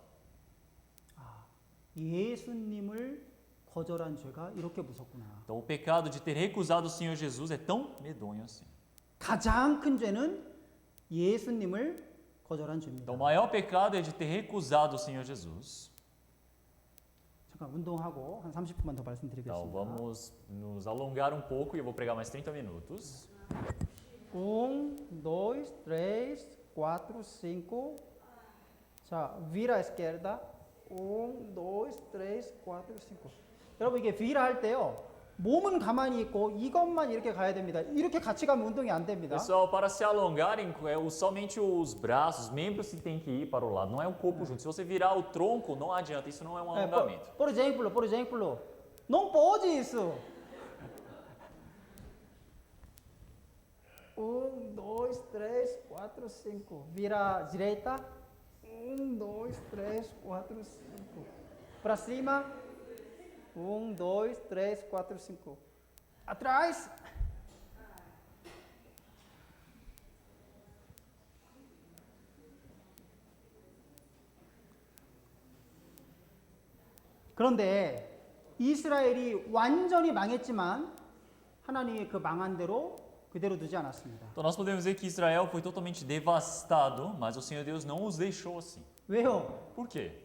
예수님을 거절한 죄가 이렇게 무섭구나. Então, o pecado de ter recusado o Senhor Jesus é tão medonho assim. 가장 큰 죄는 예수님을 거절한 죄입니다. Então, o maior pecado é de ter recusado o Senhor Jesus. 잠깐 운동하고 한 30분만 더 Então, 말씀드리겠습니다. vamos nos alongar um pouco e eu vou pregar mais 30 minutos. 1, 2, 3, 4, 5. 자, vira à esquerda. 1, 2, 3, 4, 5. 여러분 이게 vira 할 때요. 몸은 가만히 있고 이것만 이렇게 가야 됩니다. 이렇게 같이 가면 운동이 안 됩니다. Pessoal, para se alongarem, somente os braços, os membros que tem que ir para o lado, não é o corpo junto. Se você virar o tronco, não adianta, isso não é um alongamento. Por exemplo, não pode isso. 1, 2, 3, 4, 5. Vira à direita. 1, 2, 3, 4, 5. Para cima. 1, 2, 3, 4, 5. Atrás. 그런데 이스라엘이 완전히 망했지만 하나님이 그 망한 대로 그대로 두지 않았습니다. Então nós podemos dizer que Israel foi totalmente devastado, mas o Senhor Deus não os deixou assim. 왜요? Por quê?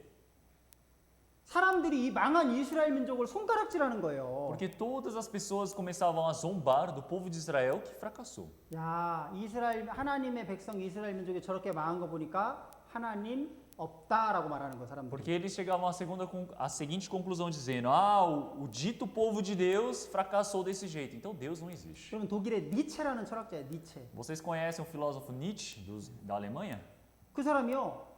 사람들이 이 망한 이스라엘 민족을 손가락질하는 거예요. Porque todas as pessoas começavam a zombar do povo de Israel que fracassou. 야, 이스라엘 하나님의 백성 이스라엘 민족이 저렇게 망한 거 보니까 하나님 없다라고 말하는 거 사람들이. Porque eles chegavam à seguinte conclusão dizendo: o dito povo de Deus fracassou desse jeito, então Deus não existe. 그러면 독일의 니체라는 철학자예요, 니체. Vocês conhecem o filósofo Nietzsche da Alemanha? 그 사람이요.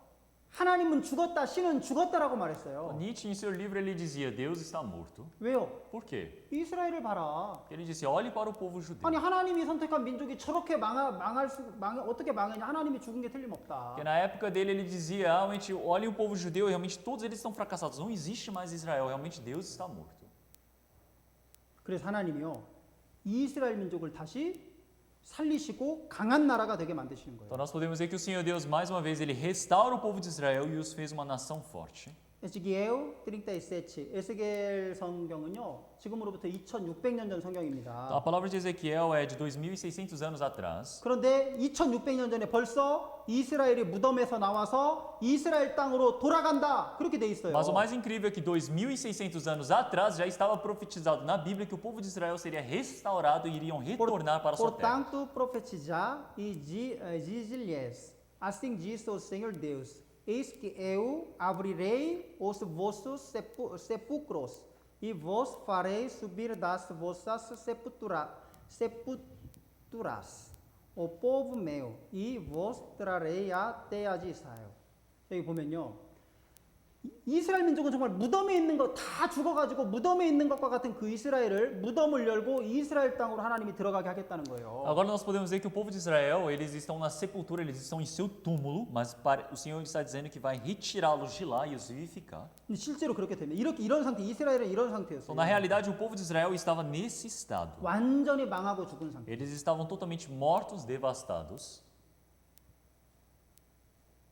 하나님은 죽었다, 신은 죽었다라고 말했어요. Nietzsche em seu livro ele dizia: Deus está morto. 왜요? Por quê? 이스라엘을 봐라. Ele disse: olhe para o povo judeu. 아니 하나님이 선택한 민족이 저렇게 어떻게 망했냐? 하나님이 죽은 게 틀림없다. Porque na época dele ele dizia: realmente, olhe o povo judeu, realmente todos eles estão fracassados. Não existe mais Israel, realmente Deus está morto. 그래서 하나님이요. 이스라엘 민족을 다시 살리시고 강한 나라가 되게 만드시는 거예요. Então nós podemos dizer que o Senhor Deus mais uma vez ele restaura o povo de Israel e os fez uma nação forte. 에스겔 37, 에스겔 성경은요. 지금으로부터 2600년 전 성경입니다. Então, a palavra de Ezequiel é de 2600 anos atrás. 그런데 2600년 전에 벌써 이스라엘이 무덤에서 나와서 이스라엘 땅으로 돌아간다. 그렇게 돼 있어요. Mas o mais incrível é que 2600 anos atrás já estava profetizado na Bíblia que o povo de Israel seria restaurado e iriam retornar para sua terra. Portanto, profetizar e diz-lhes: assim diz o Senhor Deus: eis que eu abrirei os vossos sepulcros e vos farei subir das vossas sepulturas, o povo meu, e vos trarei a terra de Israel. 여기 보면요. 이스라엘 민족은 정말 무덤에 있는 거 다 죽어가지고 무덤에 있는 것과 같은 그 이스라엘을 무덤을 열고 이스라엘 땅으로 하나님이 들어가게 하겠다는 거예요. Agora nós podemos dizer que o povo de Israel, eles estão na sepultura, eles estão em seu túmulo, mas o Senhor está dizendo que vai retirá-los de lá e os vivificar. 근데 실제로 그렇게 됩니다. 이런 상태, 이스라엘은 이런 상태였어요. Então, na realidade, o povo de Israel estava nesse estado. 완전히 망하고 죽은 상태. Eles estavam totalmente mortos, devastados.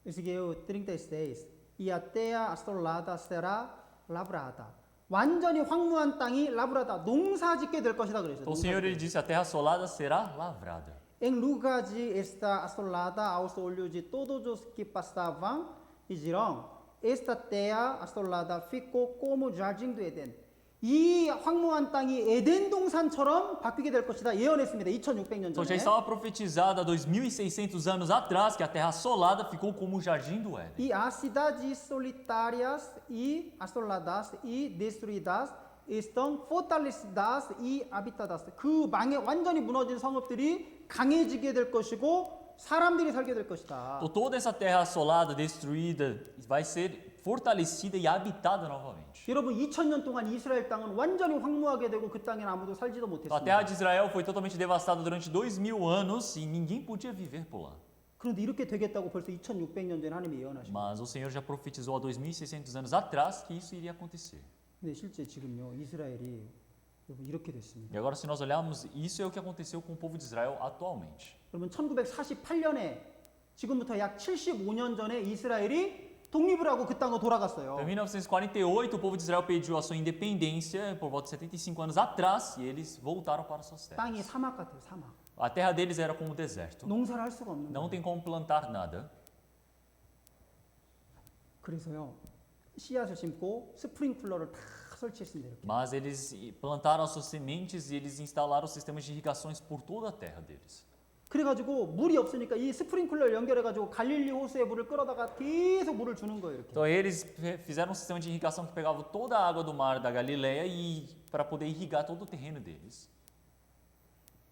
에스겔 36. E a terra assolada será lavrada. 완전히 황무한 땅이 라브라다. 농사짓게 될 것이다 그랬어요. Então o Senhor ele disse: a terra assolada será lavrada. Em lugar de estar assolada aos olhos de todos os que passavam, dirão: esta terra assolada ficou como jardim do Éden. 이 황무한 땅이 에덴 동산처럼 바뀌게 될 것이다 예언했습니다. 2600년 Então já 전에. estava profetizada há 2600 anos atrás que a terra assolada ficou como o jardim do Éden. E as cidades solitárias e assoladas e destruídas estão fortalecidas e habitadas. 그 완전히 무너진 성읍들이 강해지게 될 것이고 사람들이 살게 될 것이다. Então toda essa terra assolada, destruída, vai ser fortalecida e habitada novamente. 여러분 2000년 동안 이스라엘 땅은 완전히 황무하게 되고 그 땅에 아무도 살지도 Então, a terra 못했습니다. de Israel foi totalmente devastada durante 2000 anos e ninguém podia viver por lá. 그런데 이렇게 되겠다고 벌써 2600년 전에 하나님이 예언하십니다. Mas o Senhor já profetizou há 2600 anos atrás que isso iria acontecer. 근데 실제 지금요 이스라엘이 여러분 이렇게 됐습니다. E agora se nós olharmos, isso é o que aconteceu com o povo de Israel atualmente. 여러분 1948년에 지금부터 약 75년 전에 이스라엘이 독립을 하고 그 땅으로 돌아갔어요. Em 1948, o povo de Israel pediu a sua independência por volta de 75 anos atrás e eles voltaram para suas terras. 땅이 사막 같아요, 사막. A terra deles era como um deserto. 농사를 할 수가 없는 Não 거예요. tem como plantar nada. 그래서요, 씨앗을 심고 스프링클러를 다 설치했습니다. 이렇게. Mas eles plantaram as suas sementes e eles instalaram sistemas de irrigações por toda a terra deles. 그래가지고 물이 없으니까 이 스프링클러를 연결해가지고 갈릴리 호수의 물을 끌어다가 계속 물을 주는 거예요. 이렇게. Então eles fizeram um sistema de irrigação que pegava toda a água do mar da Galileia e para poder irrigar todo o terreno deles.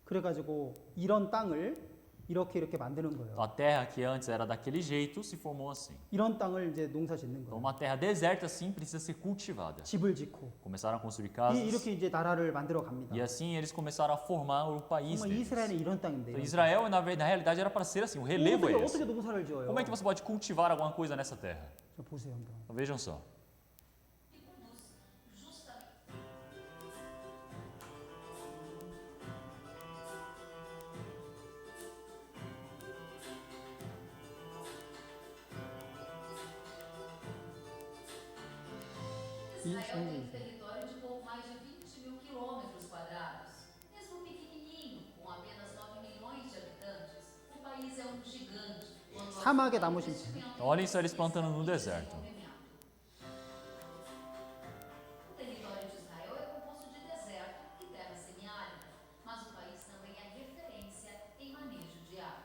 그래가지고 이런 땅을 이렇게 만드는 거예요. Então a terra que antes era daquele jeito se formou assim. 이런 땅을 이제 농사 짓는 Então 거예요. uma terra deserta assim precisa ser cultivada. 집을 짓고 Começaram a construir casas 이렇게 이제 나라를 만들어 갑니다. e assim eles começaram a formar o país 정말 deles. 이스라엘은 이런 땅인데. Então, Israel na realidade era para ser assim, o relevo é 어떻게 esse. 농사를 지어요? Como é que você pode cultivar alguma coisa nessa terra? 자, 보세요 한번. Então, vejam só. E produz justamente. Israel tem um território de pouco mais de 20 mil quilômetros quadrados. Mesmo pequenininho, com apenas 9 milhões de habitantes, o país é um gigante. 사막에 나무 심지. Então, olhem só eles plantando no deserto. O território de Israel é composto de deserto e terra semiárida, mas o país também é referência em manejo de água.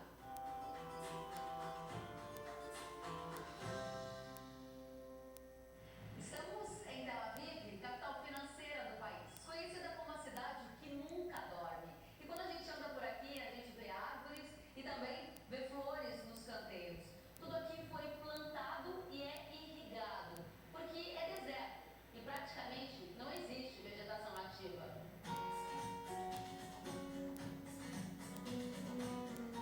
Estamos em Tel Aviv, capital financeira do país, conhecida como a cidade que nunca dorme. E quando a gente anda por aqui, a gente vê árvores e também vê flores nos canteiros. Tudo aqui foi plantado e é irrigado, porque é deserto e praticamente não existe vegetação nativa.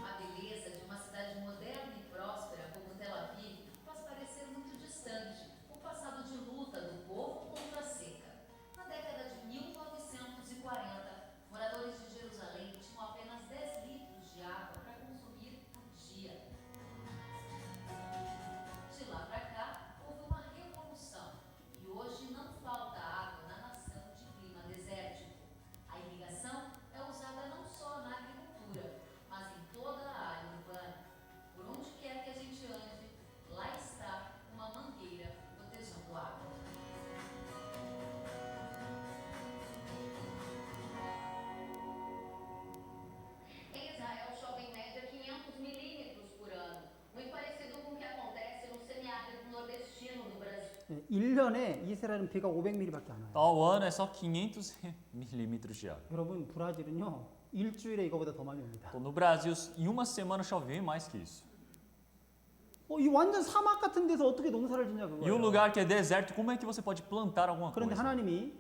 A beleza de uma cidade moderna e próspera como Tel Aviv faz parecer muito distante o passado de luta do povo contra a seca. Na década de 1940, moradores de Jerusalém tinham apenas 10 litros de água para consumir por dia. De lá para cá, houve uma revolução e hoje não falta água na nação de clima desértico. A irrigação é usada não só na agricultura, mas em toda a área urbana. Por onde quer que a gente ande, lá está uma mangueira protegendo água. Em Israel chove em média 500 milímetros por ano, muito parecido com o que acontece no semiárido nordestino do Brasil. 1년에 이스라엘은 비가 500mm밖에 안 와요. Ao ano é só 500 milímetros de água. 여러분 브라질은요 일주일에 이거보다 더 많이 옵니다. Então, no Brasil, em uma semana chove bem mais que isso. 이 완전 사막 같은 데서 어떻게 농사를 짓냐 E um 그거예요. lugar que é deserto, como é que você pode plantar alguma 그런데 coisa? 하나님이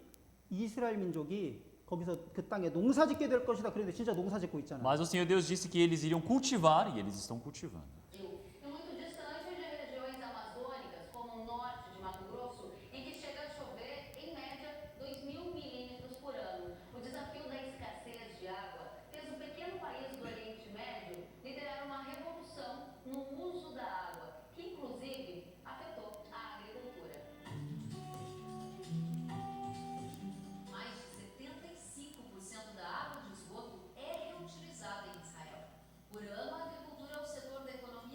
이스라엘 민족이 거기서 그 땅에 농사 짓게 될 것이다. 그런데 진짜 농사 짓고 있잖아요. Mas o Senhor Deus disse que eles iriam cultivar e eles estão cultivando. E muito distante de regiões amazônicas, como o norte de Mato Grosso, em que chega a chover, em média, 2.000 milímetros por ano. O desafio da escassez de água fez um pequeno país do Oriente Médio liderar uma revolução no uso da água, que inclusive afetou a agricultura. Mais de 75% da água de esgoto é reutilizada em Israel. Por ano, a agricultura é o setor da economia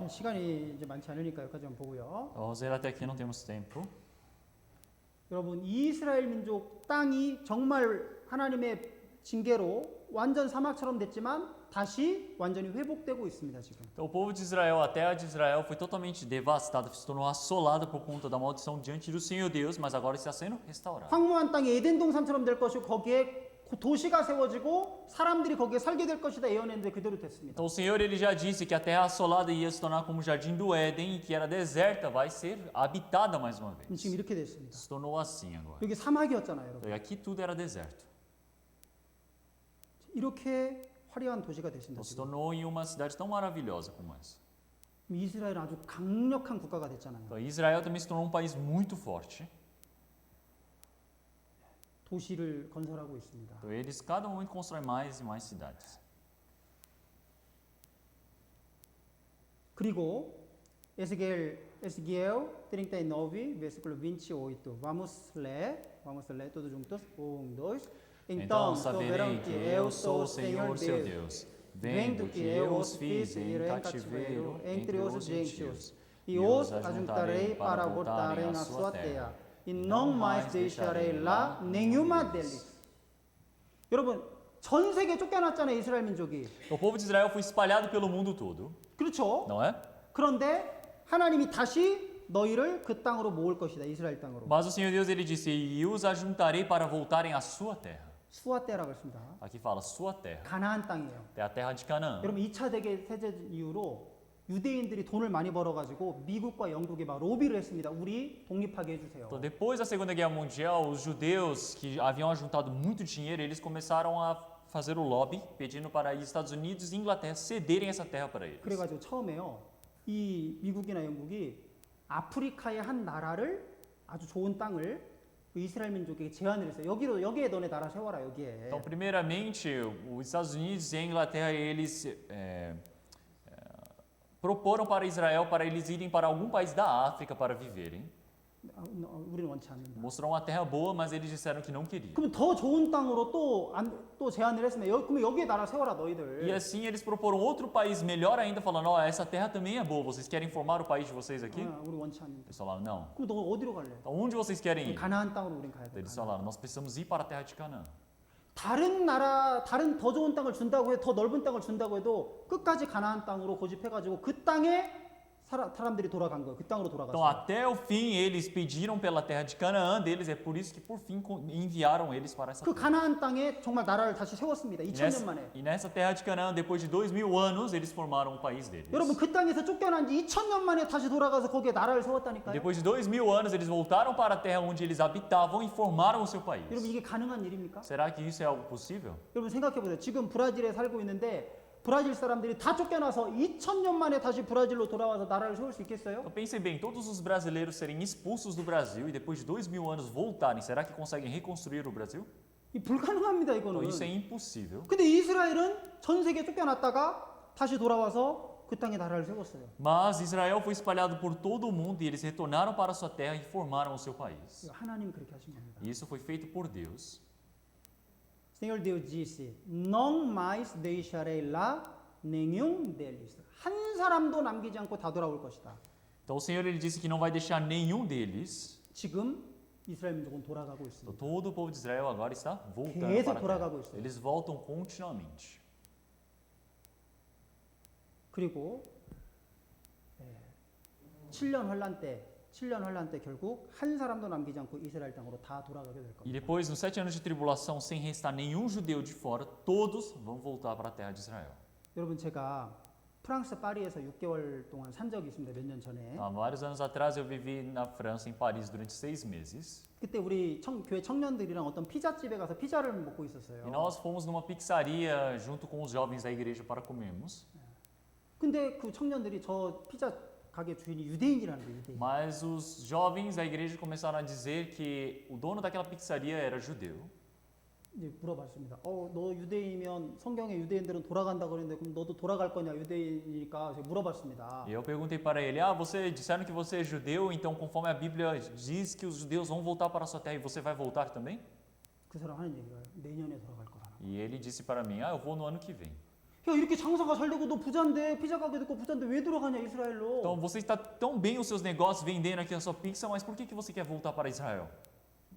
시간이 이제 많지 않으니까 여기까지만 보고요. Vamos ler até aqui, não temos tempo. 여러분 이스라엘 민족 땅이 정말 하나님의 징계로 완전 사막처럼 됐지만 다시 완전히 회복되고 있습니다 지금. Então, o povo de Israel, a terra de Israel, foi totalmente devastada, se tornou assolada por conta da maldição diante do Senhor Deus, mas agora está sendo restaurada. 황무한 땅이 에덴 동산처럼 될 것이고 거기에 도시가 세워지고 사람들이 거기에 살게 될 것이다 예언했는데 그대로 됐습니다. Então, o Senhor ele já disse que a terra assolada ia se tornar como o jardim do Éden e que era deserta, vai ser habitada mais uma vez. 지금 이렇게 됐습니다. Se tornou assim agora. 여기 사막이었잖아요, 여러분. Então, e aqui tudo era deserto. 이렇게 화려한 도시가 되신다 Então, se 지금. tornou em uma cidade tão maravilhosa como essa. 이스라엘은 아주 강력한 국가가 됐잖아요. Então, Israel também se tornou um país muito forte. 도시를 건설하고 있습니다. Então, eles cada momento constroem mais e mais cidades. 그리고 Ezequiel 39, versículo 28. Vamos ler todos juntos. 1, 2. Então saberei que eu sou o Senhor seu Deus, vendo que eu os fiz em cativeiro entre os gentios, e os ajuntarei para voltarem à sua terra, e não mais deixarei lá nenhuma deles. 여러분, 전 세계 쫓겨났잖아요, 이스라엘 민족이. O povo de Israel foi espalhado pelo mundo todo, 그렇죠? não é? 그런데 하나님이 다시 너희를 그 땅으로 모을 것이다, 이스라엘 땅으로. Mas o Senhor Deus ele disse: "E os ajuntarei para voltarem à sua terra." 수아 때라고 했습니다. Aqui fala sua terra, 가나안 땅이에요. é a terra de Canaã. 여러분 2차 세계대전 이후로 유대인들이 돈을 많이 벌어가지고 미국과 영국에 막 로비를 했습니다. 우리 독립하게 해주세요. Então, depois da Segunda Guerra Mundial, os judeus que haviam juntado muito dinheiro, eles começaram a fazer o lobby, pedindo para os Estados Unidos e Inglaterra cederem essa terra para eles. 그래가지고 처음에요, 이 미국이나 영국이 아프리카의 한 나라를 아주 좋은 땅을 이스라엘 민족에게 제안을 했어요. 여기에 너네 나라 세워라 여기에. Então, primeiramente, os Estados Unidos e a Inglaterra, eles proporam para Israel para eles irem para algum país da África para viverem. 우리는 원치 않는다. Mostrou uma terra boa, mas eles disseram que não queriam. 그러면 더 좋은 땅으로 또 제안을 했습니다. 그러면 여기에 나라 세워라 E 너희들. assim eles proporam outro país melhor ainda, falando: ó, essa terra também é boa, vocês querem formar o país de vocês aqui? 우리 원치 않는다. Eles falaram: não. 그럼 너 어디로 갈래? Então, onde vocês querem ir? 가나안 땅으로 우린 가야 돼. Eles falaram: nós precisamos ir para a terra de Canaã. 다른 나라, 다른 더 좋은 땅을 준다고 해도, 더 넓은 땅을 준다고 해도 끝까지 가나안 땅으로 고집해가지고 그 땅에 사람들이 돌아간 거예요. 그 땅으로 Então, 돌아갔어요. até o fim, eles pediram pela terra de Canaã deles, é por isso que, por fim, enviaram eles para essa 그 terra. 가나안 땅에 정말 나라를 다시 세웠습니다. 2000년 만에. E nessa terra de Canaã, depois de 2000 anos, eles formaram o país deles. 여러분 그 땅에서 쫓겨난 지 2000년 만에 다시 돌아가서 거기에 나라를 E 세웠다니까요. depois de 2000 anos, eles voltaram para a terra onde eles habitavam e formaram o seu país. 여러분 이게 가능한 일입니까? Será que isso é algo possível? 여러분 생각해 보세요. 지금 브라질에 살고 있는데 브라질 사람들이 다 쫓겨나서 2000년 만에 다시 브라질로 돌아와서 나라를 세울 수 있겠어요? Então pensem bem, todos os brasileiros serem expulsos do Brasil e depois de 2000 anos voltarem, será que conseguem reconstruir o Brasil? 이 불가능합니다 Então, 이거는. isso é impossível. 근데 이스라엘은 전 세계 쫓겨났다가 다시 돌아와서 그 땅에 나라를 세웠어요. Mas Israel foi espalhado por todo o mundo e eles retornaram para sua terra e formaram o seu país. 하나님이 그렇게 하신 겁니다. E isso foi feito por Deus. Senhor Deus disse: não mais deixarei lá nenhum deles. 한 사람도 남기지 않고 다 돌아올 것이다. Então o Senhor ele disse que não vai deixar nenhum deles. 지금 이스라엘 민족은 돌아가고 Então, 있습니다. todo o povo de Israel agora está voltando 계속 para a 돌아가고 terra. 있어요. Eles voltam continuamente. 그리고 7년 환란 때 결국 한 사람도 남기지 않고 이스라엘 땅으로 다 돌아가게 될 E 겁니다. depois, nos 7 anos de tribulação, sem restar nenhum judeu de fora, todos vão voltar para a terra de Israel. 여러분 제가 프랑스 파리에서 6개월 동안 산 적이 있습니다. 몇 년 전에. Há vários anos atrás eu vivi na França, em Paris, durante 6 meses. 그때 우리 교회 청년들이랑 어떤 피자집에 가서 피자를 먹고 있었어요. E nós fomos numa pizzaria junto com os jovens da igreja para comermos. 근데 그 청년들이 저 피자 가게 주인이 유대인이라는 거예요. 유대인. Mas os jovens da igreja começaram a dizer que o dono daquela pizzaria era judeu. 이제 물어봤습니다. 너 유대인이면 성경에 유대인들은 돌아간다 그랬는데 그럼 너도 돌아갈 거냐 유대인이니까 제가 물어봤습니다. E eu perguntei para ele: você disseram que você é judeu, então conforme a Bíblia diz que os judeus vão voltar para a sua terra e você vai voltar também? 그 사람 하는 얘기가 내년에 돌아갈 거라는. E ele disse para mim: eu vou no ano que vem. 야, 이렇게 장사가 잘 되고 너 부자인데 피자 가게 됐고 부자인데 왜 돌아가냐 이스라엘로? Então você está tão bem os seus negócios vendendo aqui a sua pizza, mas por que você quer voltar para Israel?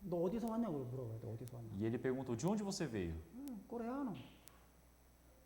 너 어디서 왔냐고 물어봐요. 너 어디서 왔냐? E ele perguntou, de onde você veio? 코레아노.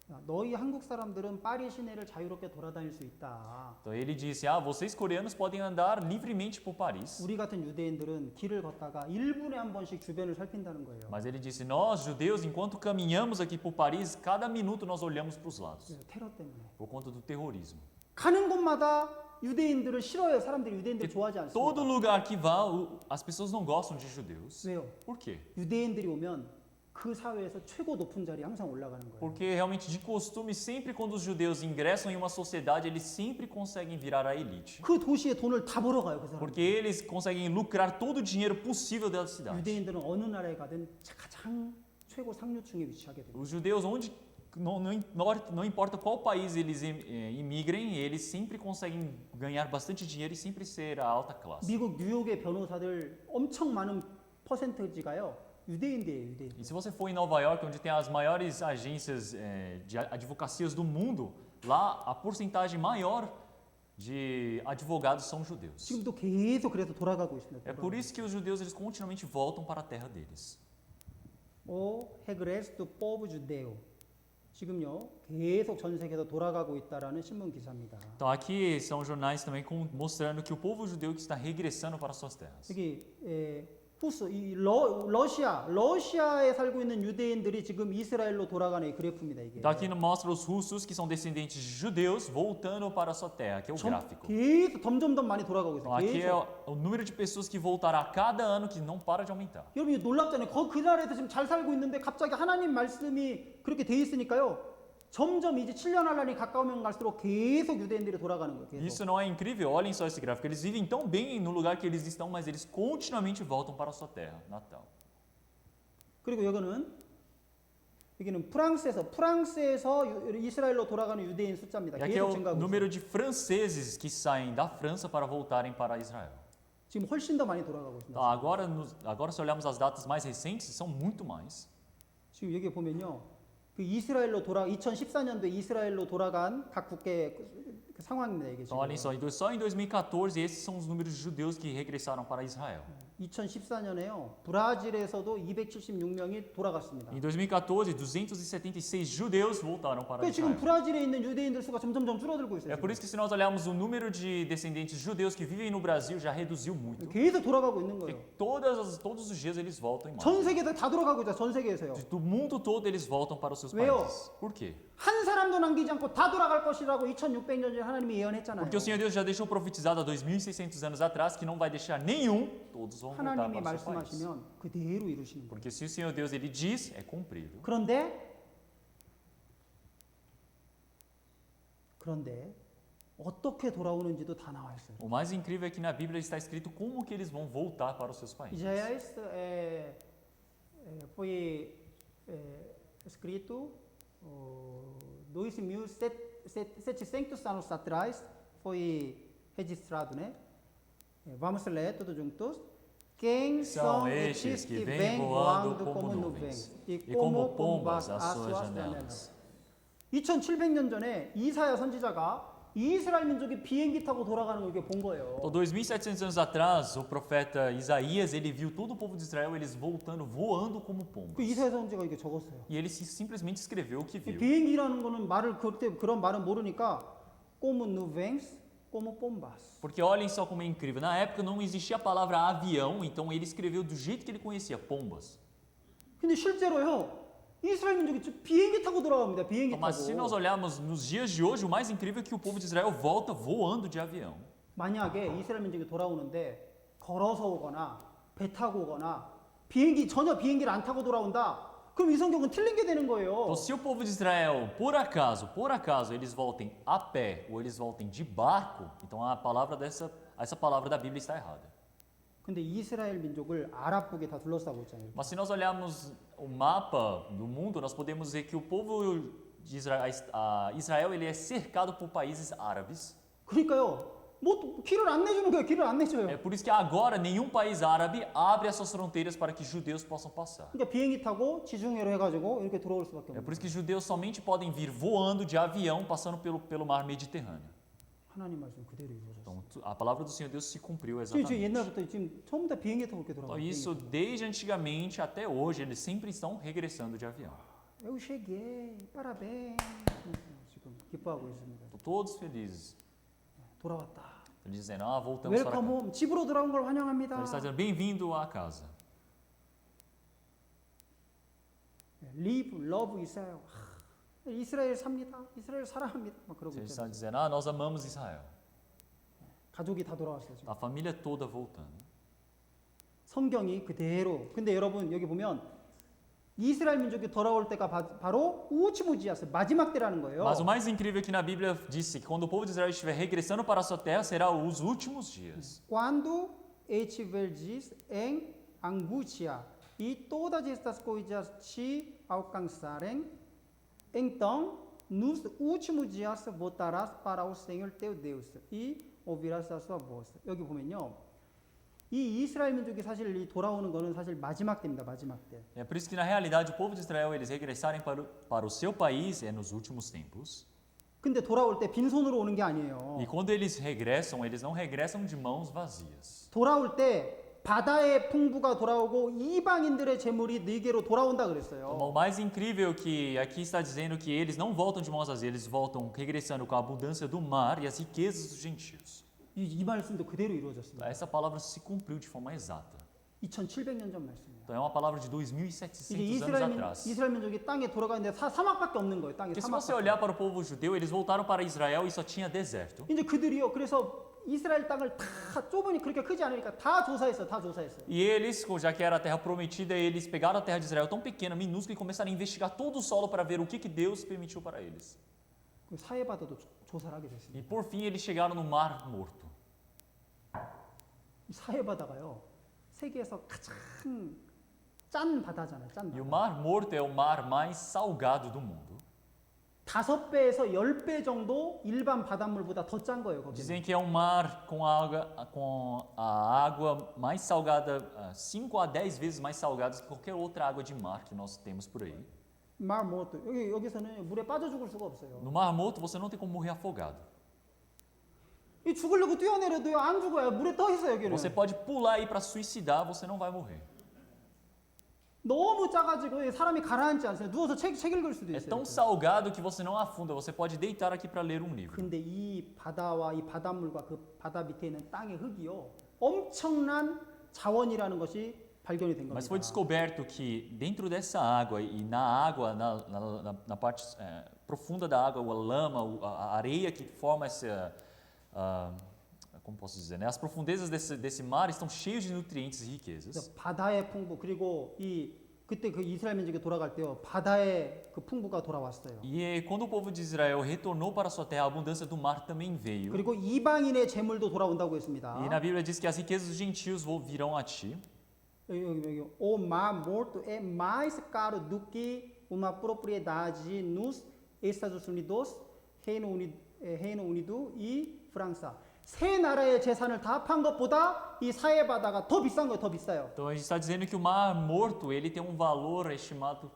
야, 너희 한국 사람들은 파리 시내를 자유롭게 돌아다닐 수 있다. Então ele disse, vocês coreanos podem andar livremente por Paris. 우리 같은 유대인들은 길을 걷다가 1분에 한 번씩 주변을 살핀다는 거예요. Mas ele disse, nós judeus, enquanto caminhamos aqui por Paris, cada minuto nós olhamos para os lados, 테러 때문에. por conta do terrorismo. 가는 곳마다 유대인들을 싫어해요. 사람들이 유대인들 좋아하지 않습니다. Todo lugar que vá, as pessoas não gostam de judeus. 왜요? Por quê? 유대인들이 오면 그 사회에서 최고 높은 자리에 항상 올라가는 거예요. Porque realmente de costume, sempre quando os judeus ingressam em uma sociedade, eles sempre conseguem virar a elite. 그 도시에 돈을 다 벌어가요. 그 사람. Porque eles conseguem lucrar todo o dinheiro possível da cidade. 유대인들은 어느 나라에 가든 가장 최고 상류층에 위치하게 돼요. Os judeus, onde não importa qual país eles imigrem, eles sempre conseguem ganhar bastante dinheiro e sempre ser a alta classe. 미국 뉴욕의 변호사들 엄청 많은 퍼센트지가요. 유대인들이에요. 유대인. E se você for em Nova York, onde tem as maiores agências de advocacias do mundo, lá a porcentagem maior de advogados são judeus. 지금도 계속 그래서 돌아가고 있습니다. É por isso que os judeus eles continuamente voltam para a terra deles. 오 헤그레스도 포브 주데오. 지금요 계속 전 세계에서 돌아가고 있다라는 신문 기사입니다. Então aqui são jornais também mostrando que o povo judeu que está regressando para suas terras. 여기 후스 이 러시아에 살고 있는 유대인들이 지금 이스라엘로 돌아가는 이 그래프입니다. 이게. Então aqui mostra os russos que são descendentes de judeus voltando para a sua terra, que é o gráfico. 계속 점점 더 많이 돌아가고 Então 있어요. aqui é 계속. o número de pessoas que voltará a cada ano que não para de aumentar. 여러분 이거 놀랍잖아요. 그 나라에서 지금 잘 살고 있는데 갑자기 하나님 말씀이 그렇게 돼 있으니까요. 점점 이제 7년 한란이 가까우면 갈수록 계속 유대인들이 돌아가는 거예요. 계속. Isso não é incrível? Olhem só esse gráfico. Eles vivem tão bem no lugar que eles estão, mas eles continuamente voltam para a sua terra natal. 그리고 여기는 프랑스에서 이스라엘로 돌아가는 유대인 숫자입니다. E aqui é 계속 o 증가하고 número 있어요. de franceses que saem da França para voltarem para Israel. 지금 훨씬 더 많이 돌아가고 있습니다. Então, agora se olharmos as datas mais recentes, são muito mais. 지금 여기 보면요. 그 2014년도에 이스라엘로 돌아간 각 국가의 그 상황입니다. 이게 Então, olhem 지금. só em 2014, esses são os números de judeus que regressaram para Israel. 2014년에요. 브라질에서도 276명이 돌아갔습니다. Em 2014, 276 judeus voltaram para 그러니까 지금 Israel. 브라질에 있는 유대인들 수가 점점 줄어들고 있어요. É por isso que se nós olharmos o número de descendentes judeus que vivem no Brasil já reduziu muito. 계속 돌아가고 있는 E 거예요. todos os dias eles voltam em 전 mais. 세계에서 다 돌아가고 있어요. 전 세계에서요. Do mundo todo eles voltam para os seus 왜요? países. Por quê? 한 사람도 남기지 않고 다 돌아갈 것이라고 2600년 전에 하나님이 예언했잖아요. Porque o Senhor Deus já deixou profetizado há 2600 anos atrás que não vai deixar nenhum, todos vão voltar 하나님이 para o seu país. 말씀하시면 그대로 이루시는 거예요. Porque se o Senhor Deus ele diz, é cumprido. 그런데 어떻게 돌아오는지도 다 나와 있어요. O mais incrível é que na Bíblia está escrito como que eles vão voltar para os seus países. Isaías foi escrito 2700 anos atrás, foi registrado, né? Vamos ler todos juntos. Quem são estes que vêm voando como nuvens e como pombas às suas janelas? 2700년 전에 이사야 선지자가 이스라엘 민족이 비행기 타고 돌아가는 걸 이렇게 본 거예요. Então, 2700 anos atrás, o profeta Isaías, ele viu todo o povo de Israel eles voltando, voando como 그 pombas. 이사야 선지자가 이렇게 적었어요. E ele simplesmente escreveu o que viu. 비행기라는 거는 그런 말은 모르니까 como nuvens, como pombas. Porque olhem só como é incrível. Na época não existia a palavra avião, então ele escreveu do jeito que ele conhecia, pombas. 근데 실제로요. 이스라엘 민족이 비행기 타고 돌아갑니다. 비행기 Mas se nós 타고. olharmos nos dias de hoje, o mais incrível é que o povo de Israel volta voando de avião. 만약에 이스라엘 민족이 돌아오는데 걸어서 오거나 배 타고 오거나 전혀 비행기를 안 타고 돌아온다. 그럼 이 성경은 틀린 게 되는 거예요. Então, se o povo de Israel, por acaso, eles voltem a pé ou eles voltem de barco, então essa palavra da Bíblia está errada. 근데 이스라엘 민족을 아랍국에 다 둘러싸고 있잖아요. Mas se nós olharmos o mapa do mundo, nós podemos ver que o povo de Israel ele é cercado por países árabes. 그러니까요. 뭐 길을 안 내주는 거예요. 길을 안 내줘요. É por isso que agora nenhum país árabe abre as suas fronteiras para que judeus possam passar. 그러니까 비행기 타고 지중해로 해가지고 이렇게 들어올 수밖에 É 없는 por isso 거예요. que judeus somente podem vir voando de avião, passando pelo mar Mediterrâneo. 하나님 말씀 그대로 이루어졌어요. Então, a palavra do Senhor Deus se cumpriu 지금 exatamente. 옛날부터 지금 처음부터 비행기 타고 이렇게 Então, 돌아가요. isso desde antigamente até hoje, eles sempre estão regressando de avião. Eu cheguei, parabéns. 지금 기뻐하고 있습니다. Estão todos felizes. 돌아왔다. Eles dizendo, voltamos para 웰컴 cá. 홈. 집으로 돌아온 걸 Então, 환영합니다. ele está dizendo, bem-vindo à casa. Live, love Israel. 이스라엘 삽니다. 이스라엘 사랑합니다. 막 그러고 Ele está 있잖아요. dizendo, nós amamos Israel. 가족이 다 돌아왔어요. 지금. A família toda voltando. 성경이 그대로. 근데 여러분 여기 보면 이스라엘 민족이 돌아올 때가 바로 우치무지아스 마지막 때라는 거예요. Mas o mais incrível é que na Bíblia disse que quando o povo de Israel estiver regressando para a sua terra, será os últimos dias. Quando estiverdes em angústia e todas estas coisas te alcançarem, então nos últimos dias voltarás para o Senhor teu Deus e ouvirás a sua voz. 여기 보면요. 이 이스라엘 민족이 사실 이 돌아오는 거는 사실 마지막 때입니다. 마지막 때. É por isso que na realidade o povo de Israel, eles regressarem para o seu país é nos últimos tempos. 근데 돌아올 때 빈손으로 오는 게 아니에요. E quando eles não regressam de mãos vazias. 돌아올 때 바다의 풍부가 돌아오고 이방인들의 재물이 네개로 돌아온다 그랬어요. O mais incrível que aqui está dizendo que eles não voltam de mãos vazias, eles voltam regressando com a abundância do mar e as riquezas dos gentios. 이 말씀도 그대로 이루어졌습니다. Essa palavra se cumpriu de forma exata. 2700년 전 말씀이에요. Então é uma palavra de 이제 2700 anos atrás. 이스라엘 민족이 땅에 돌아가는데 사막밖에 없는 거예요. 땅에 Porque se você 사막밖에. olhar para o povo judeu, eles voltaram para Israel e só tinha deserto. 이제 그들이요. 그래서 이스라엘 땅을 다 좁으니 그렇게 크지 않으니까 다 조사했어요. 다 조사했어요. E eles, já que era a terra prometida, eles pegaram a terra de Israel tão pequena, minúscula, e começaram a investigar todo o solo para ver o que Deus permitiu para eles. 그 사해바다도 조사를 하게 됐습니다. E por fim eles chegaram no Mar Morto. 이 사해바다가요. 세계에서 가장 짠 바다잖아요. 짠 E o 바다. Mar Morto é o mar mais salgado do mundo. 5배에서 10배 정도 일반 바닷물보다 더 짠 거예요. 거기는. Dizem que é um mar com a água mais salgada, 5 a 10 vezes mais salgada que qualquer outra água de mar que nós temos por aí. 말 뭐또 여기서는 물에 빠져 죽을 수가 없어요. No Mar Morto você não tem como morrer afogado. 이 죽으려고 뛰어내려도요 안 죽어요. 물에 떠 있어요 여기는. Você pode pular aí para suicidar, você não vai morrer. 너무 짜가지고 사람이 가라앉지 않아요. 누워서 책 읽을 수도 É 있어요. tão salgado que você não afunda, você pode deitar aqui para ler um livro. 근데 이 바다와 이 바닷물과 그 바다 밑에 있는 땅의 흙이요 엄청난 자원이라는 것이 발견이 된 겁니다. Mas foi descoberto que dentro dessa água e na água, na parte profunda da água, a lama, a areia que forma essa, como posso dizer, né? As profundezas desse mar estão cheias de nutrientes e riquezas. 그래서 바다의 풍부 그리고 그때 그 이스라엘 민족이 돌아갈 때요 바다의 그 풍부가 돌아왔어요. E quando o povo de Israel retornou para sua terra, a abundância do mar também veio. 그리고 이방인의 재물도 돌아온다고 했습니다. E na Bíblia diz que as riquezas dos gentios virão a ti. 여기 o mar morto é mais caro do que uma propriedade nos Estados Unidos, Reino Unido e França. 세 나라의 재산을 다 합한 것보다 이 사해 바다가 더 비싼 거예요. 더 비싸요. Então a gente está dizendo que o Mar Morto ele tem um valor estimado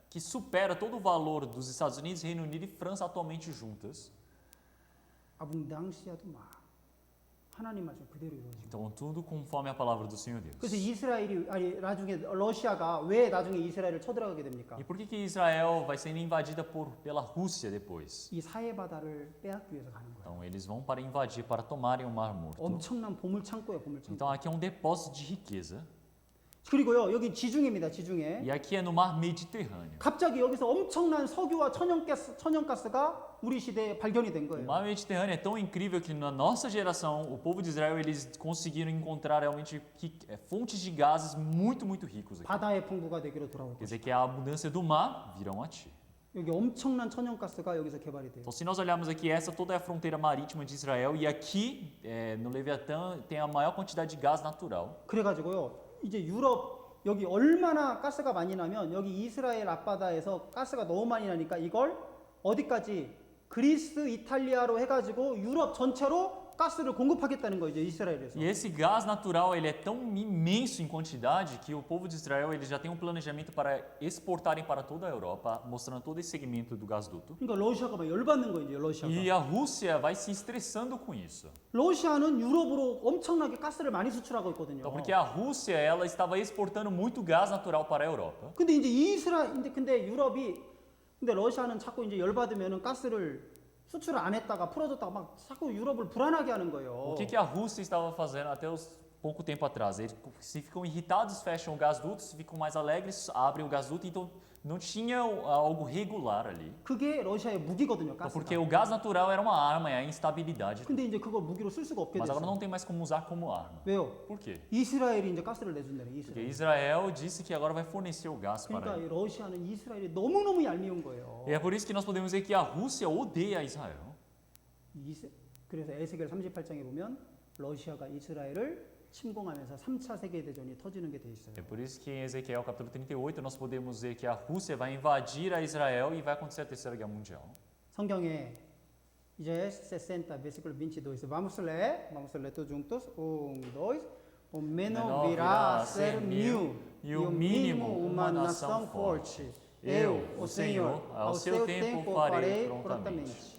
que supera todo o valor dos Estados Unidos, Reino Unido e França atualmente juntas. abundância do mar. 하나님 말씀 그대로 이루어집니다. Então tudo conforme a palavra do Senhor Deus. 그래서 이스라엘이 나중에 러시아가 왜 나중에 이스라엘을 쳐들어가게 됩니까? E por que Israel vai sendo invadida pela Rússia depois? 이 사해 바다를 빼앗기 위해서 가는 거예요. Então eles vão para invadir, para tomarem o Mar Morto. 엄청난 보물 창고예요, 보물 창고. Então aqui é um depósito de riqueza. 그리고요, 여기 지중해입니다, 지중해. E aqui é no Mar Mediterrâneo. 갑자기 여기서 엄청난 석유와 천연가스가 우리 시대에 발견이 된 O 거예요. Mar Mediterrâneo é tão incrível que na nossa geração, o povo de Israel, eles conseguiram encontrar realmente fontes de gases muito, muito ricos aqui. 바다의 풍부가 되기로 돌아올 Quer 거예요. dizer que a abundância do mar virão a ti. 여기 엄청난 천연가스가 여기서 개발이 돼요. Então, se nós olharmos aqui, essa toda é a fronteira marítima de Israel e aqui no Leviatã tem a maior quantidade de gás natural. 그래가지고요, 이제 유럽 여기 얼마나 가스가 많이 나면 여기 이스라엘 앞바다에서 가스가 너무 많이 나니까 이걸 어디까지 그리스, 이탈리아로 해가지고 유럽 전체로 가스를 공급하겠다는 거죠, 이스라엘에서. E esse gás natural ele é tão imenso em quantidade que o povo de Israel ele já tem um planejamento para exportarem para toda a Europa, mostrando todo esse segmento do gasoduto. 그러니까 러시아가 막 열받는 거예요, 러시아가. E a Rússia vai se estressando com isso. 러시아는 유럽으로 엄청나게 가스를 많이 수출하고 있거든요. Então, porque a Rússia ela estava exportando muito gás natural para a Europa. 근데 이제 근데 유럽이 근데 러시아는 자꾸 이제 열받으면은 가스를 수출을 안 했다가 풀어줬다가 막 자꾸 유럽을 불안하게 하는 거예요. O que a Rússia estava fazendo até pouco tempo atrás? Eles, se ficam irritados, fecham o gasoduto, se ficam mais alegres, abrem o gasoduto, então não tinha algo regular ali. 그게 러시아의 무기거든요, Então, 가스가. porque o gás natural era uma arma, é a instabilidade. 근데 이제 그걸 무기로 쓸 수가 없게 Mas agora 됐어요. não tem mais como usar como arma. 왜요? Por quê? 이스라엘이 이제 가스를 내준다네, Porque 이스라엘. Israel disse que agora vai fornecer o gás para 그러니까 ele. 이 러시아는 이스라엘이 너무너무 얄미운 거예요. E é por isso que nós podemos dizer que a Rússia odeia Israel. 그래서 에스겔 38장에 보면 러시아가 이스라엘을 침공하면서 3차 세계대전이 터지는 게 돼 있어요. É por isso que em Ezequiel capítulo 38 nós podemos ver que a Rússia vai invadir a Israel e vai acontecer a Terceira Guerra Mundial. 성경에 이제 60 versículo 22. Vamos ler todos juntos. 1, 2. O menor virá a ser mil e o mínimo uma nação forte. Eu, o Senhor, ao seu tempo farei prontamente.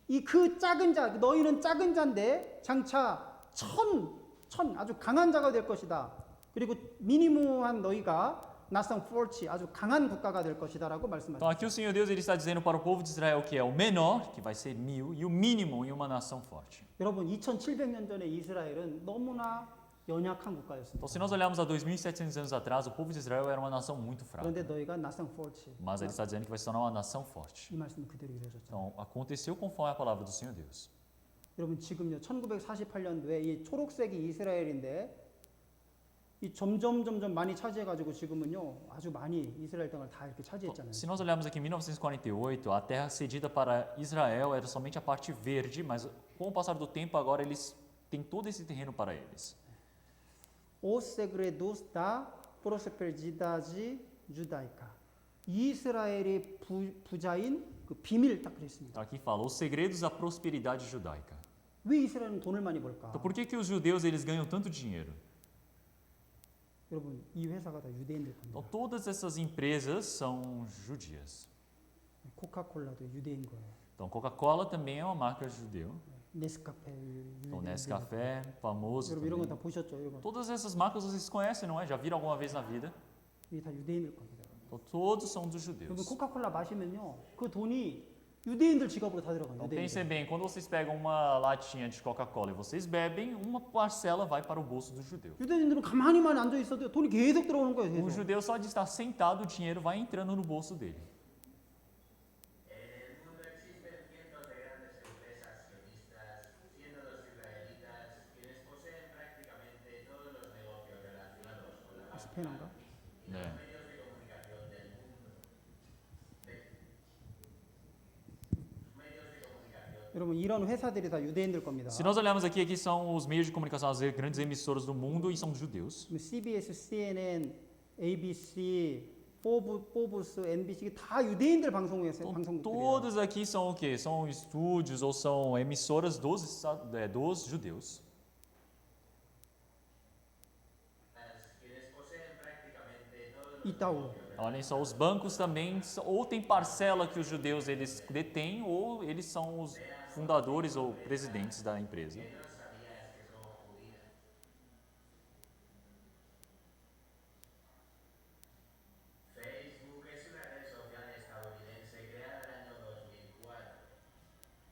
이 그 작은 자, 너희는 작은 자인데 장차 천 아주 강한 자가 될 것이다. 그리고 미니멈한 너희가 nação forte, 아주 강한 국가가 될 것이다라고 Então 말씀하셨어요. aqui o Senhor Deus ele está dizendo para o povo de Israel que é o menor, que vai ser 1000, e o mínimo em uma nação forte. 여러분 2700년 전에 이스라엘은 너무나 연약한 국가였습니다. Então se nós olharmos há 2700 anos atrás, o povo de Israel era uma nação muito fraca. 그런데 너희가 nação forte. Mas ele está dizendo que vai se tornar uma nação forte. 이 말씀 그대로 이루어졌죠. Então aconteceu conforme a palavra do Senhor Deus. 여러분 지금요 1948년도에 이 초록색이 이스라엘인데 이 점점 많이 차지해가지고 지금은요 아주 많이 이스라엘 땅을 다 이렇게 차지했잖아요. Se nós olharmos aqui em 1948, a terra cedida para Israel era somente a parte verde, mas com o passar do tempo agora eles têm todo esse terreno para eles. Os segredos da prosperidade judaica. 이스라엘의 부자인 그 비밀 딱 그랬습니다. Então aqui fala os segredos da prosperidade judaica. 왜 이스라엘은 돈을 많이 벌까? Então por que os judeus eles ganham tanto dinheiro? 여러분 이 회사가 다 유대인들 Então 겁니다. todas essas empresas são judias. 코카콜라도 유대인 거예요. Então Coca-Cola também é uma marca judeu. 네스카페 Então 유대인. Nescafé, famoso 여러분 이런 거 다 também. 보셨죠? 이거 Todas essas marcas vocês conhecem, não é? Já viram alguma vez na vida? 이게 다 유대인들 겁니다. Então todos são dos 여러분 judeus. 코카콜라 마시면요 그 돈이 유대인들 지갑으로 다 들어가요. Então 유대인들. pensem bem, quando vocês pegam uma latinha de Coca-Cola e vocês bebem, uma parcela vai para o bolso do judeu. 유대인들은 가만히만 앉아 있어도 돈이 계속 들어오는 거예요. O 계속. judeu só de estar sentado, o dinheiro vai entrando no bolso dele. En el mundo existen cientos de grandes empresas sionistas, siendo los israelitas quienes poseen prácticamente todos los negocios relacionados con la 스페인인가? 네. medios de comunicación del mundo. Medios de comunicación. 여러분 이런 회사들이 다 유대인들 겁니다. Se nós olharmos aqui são os meios de comunicação, as grandes emissoras do mundo e são judeus. CBS, CNN, ABC, 포브스, NBC 다 유대인들 방송에서 Então, 방송국들이에요. todos aqui são o quê? São estúdios ou são emissoras dos judeus. Quienes poseen prácticamente todos 이따오. Olhem só, os bancos também ou tem parcela que os judeus eles detêm ou eles são os fundadores ou presidentes da empresa. Facebook es una red social estadounidense creada en el año 2004.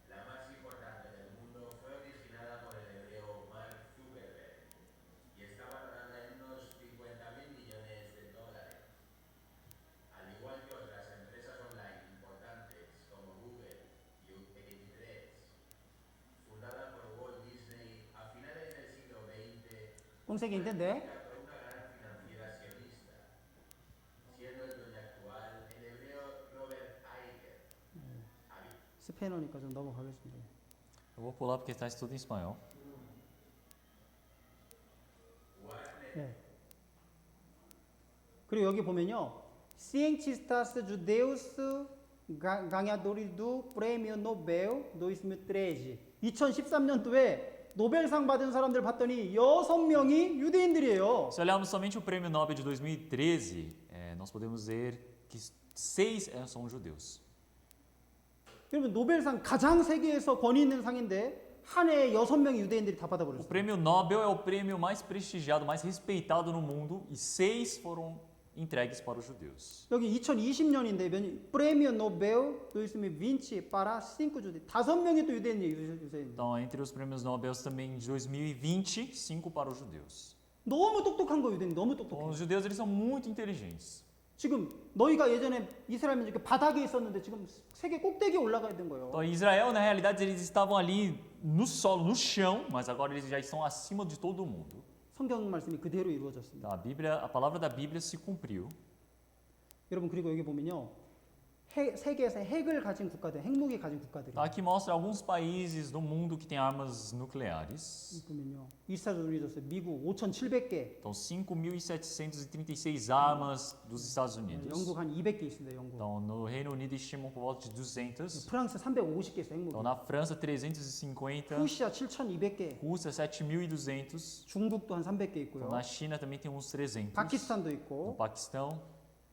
La más importante del mundo fue originada por el hebreo Mark Zuckerberg y está valorada en unos 50.000 millones de dólares. Al igual que otras empresas online importantes como Google y A3, fundada por Walt Disney a finales del siglo XX, 꼼색이 있는데 por una gran financiera sionista, siendo el dueño actual el hebreo Robert Iger. 스페인어니까 좀 넘어가겠습니다. Eu vou pular porque está tudo em espanhol. 네. 그리고 여기 보면요. Cientistas judeus ganhadores do Prêmio Nobel 2013. 2013년도에 노벨상 받은 사람들 봤더니 6명이 유대인들이에요. Se olharmos somente o prêmio Nobel de 2013, nós podemos ver que 6 são judeus. 여러분 노벨상 가장 세계에서 권위 있는 상인데 한 해에 6명의 유대인들이 다 O 받아버렸어요. prêmio Nobel é o prêmio mais prestigiado, mais respeitado no mundo, e 6 foram entregues para os judeus. 여기 2020년인데 프레미어 노벨 2020 para 5 judeus. 5명이 또 유대인이에요. Então, entre os prêmios Nobel também de 2020, 5 para os judeus. 너무 똑똑한 거 유대인 너무 Então, 똑똑해. os judeus eles são muito inteligentes. 지금 너희가 예전에 이스라엘 민족이 바닥에 있었는데 지금 세계 꼭대기에 올라가야 된 거예요. Então, Israel, na realidade, eles estavam ali no solo, no chão, mas agora eles já estão acima de todo mundo. 성경 말씀이 그대로 이루어졌습니다. Então, a palavra da Bíblia se cumpriu. 여러분 그리고 여기 보면요. 세계에서 핵을 가진 국가들, 핵무기 가진 국가들이 Tá, aqui mostra alguns países do mundo que têm armas nucleares. 보면요. Estados Unidos, 미국 5,700개, Então, 5.736 armas dos Estados Unidos. 영국 한 200개 있습니다. 영국. Então, no Reino Unido estimam por volta de 200. 프랑스 350개 있어요. 핵무기. Então, na França, 350. 러시아 7,200개, Rússia, 7.200. 중국도 한 300개 있고요. Então, na China também tem uns 300. 파키스탄도 No 있고, Paquistão.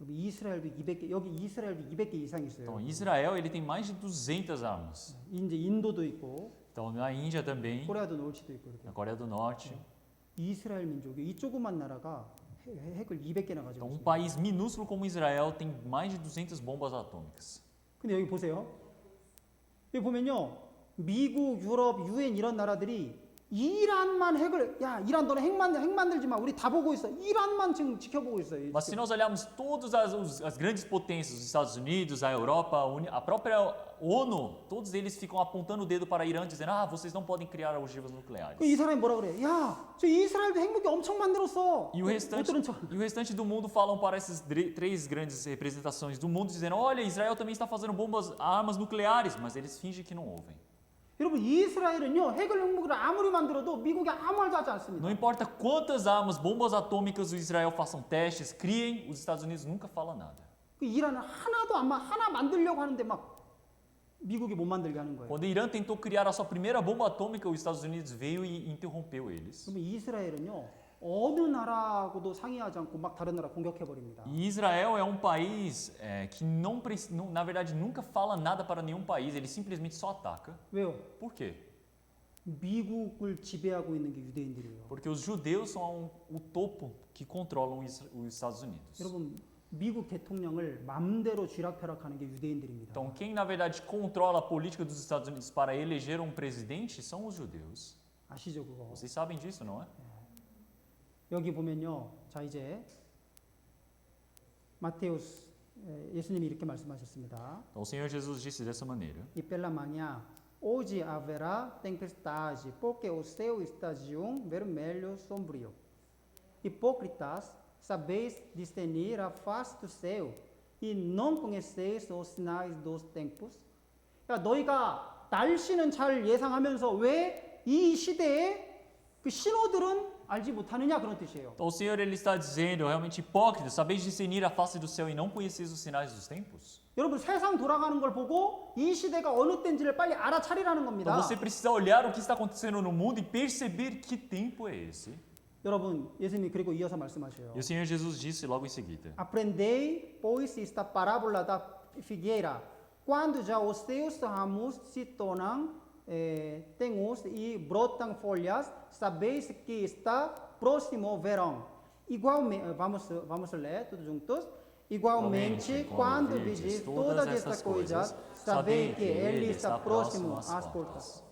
여기 이스라엘도 200개, 여기 이스라엘도 200개 이상 있어요. Então, Israel ele tem mais de 200 armas. 이제 인도도 있고, Então, na Índia também, 코리아도 놀치도 있고 이렇게. na Coreia do Norte. 이스라엘 민족이 이 조그만 나라가 핵을 200개나 가지고 Então, um 있어요. país minúsculo como Israel tem mais de 200 bombas atômicas. 근데 여기 보세요. 여기 보면요. 미국, 유럽, 유엔 이런 나라들이 이란만 핵을 이란 너네 핵 만들지 마. 우리 다 보고 있어. 이란만 지금 지켜보고 있어요. Mas se nós olharmos todas as grandes potências, os Estados Unidos, a Europa, a própria ONU, todos eles ficam apontando o dedo para Irã, dizendo: vocês não podem criar ogivas nucleares. 이 사람이 뭐라 그래? 저 이스라엘도 핵무기 엄청 만들었어. E o restante do mundo falam para essas 3 grandes representações do mundo, dizendo: olha, Israel também está fazendo armas nucleares, mas eles fingem que não ouvem. 여러분 이스라엘은요 핵무기를 아무리 만들어도 미국이 아무 말도 하지 않습니다. Não importa quantas armas, bombas atômicas o Israel façam testes, criem, os Estados Unidos nunca falam nada. 그 이란은 하나 만들려고 하는데 막 미국이 못 만들게 하는 거예요. Quando o Irã tentou criar a sua primeira bomba atômica, os Estados Unidos veio e interrompeu eles. 그러면 이스라엘은요 어느 나라하고도 상의하지 않고 막 다른 나라 공격해 버립니다. E Israel é um país que na verdade nunca fala nada para nenhum país, ele simplesmente só ataca. 왜요? Por quê? 미국을 지배하고 있는 게 유대인들이에요. Porque os judeus são o topo que controlam os Estados Unidos. 여러분 미국 대통령을 맘대로 쥐락펴락하는 게 유대인들입니다. Então quem na verdade controla a política dos Estados Unidos para eleger um presidente são os judeus. 아시죠 그거? Vocês sabem disso, não é? 여기 보면요. 자 이제 마테우스 예수님이 이렇게 말씀하셨습니다. Então o Senhor Jesus disse dessa maneira. E pela manhã hoje haverá tempestade, porque o céu está de vermelho sombrio. Hipócritas, sabeis discernir a face do céu e não conheceis os sinais dos tempos? 너희가 날씨는 잘 예상하면서 왜 이 시대에 그 신호들은 알지 못하느냐 그런 뜻이에요. Então o Senhor ele está dizendo, realmente hipócrita, sabeis discernir a face do céu e não conheceis os sinais dos tempos? 여러분 세상 돌아가는 걸 보고 이 시대가 어느 때인지를 빨리 알아차리라는 겁니다. Então você precisa olhar o que está acontecendo no mundo e perceber que tempo é esse. 여러분 예수님이 그리고 이어서 말씀하셔요. E o Senhor Jesus disse logo em seguida: Aprendei, pois, esta parábola da figueira. Quando já os seus ramos se tornam tenros e brotam folhas, sabeis que está próximo o verão. Igualmente, vamos ler todos juntos. Igualmente, quando vedes todas estas coisas, sabei que ele está próximo às portas.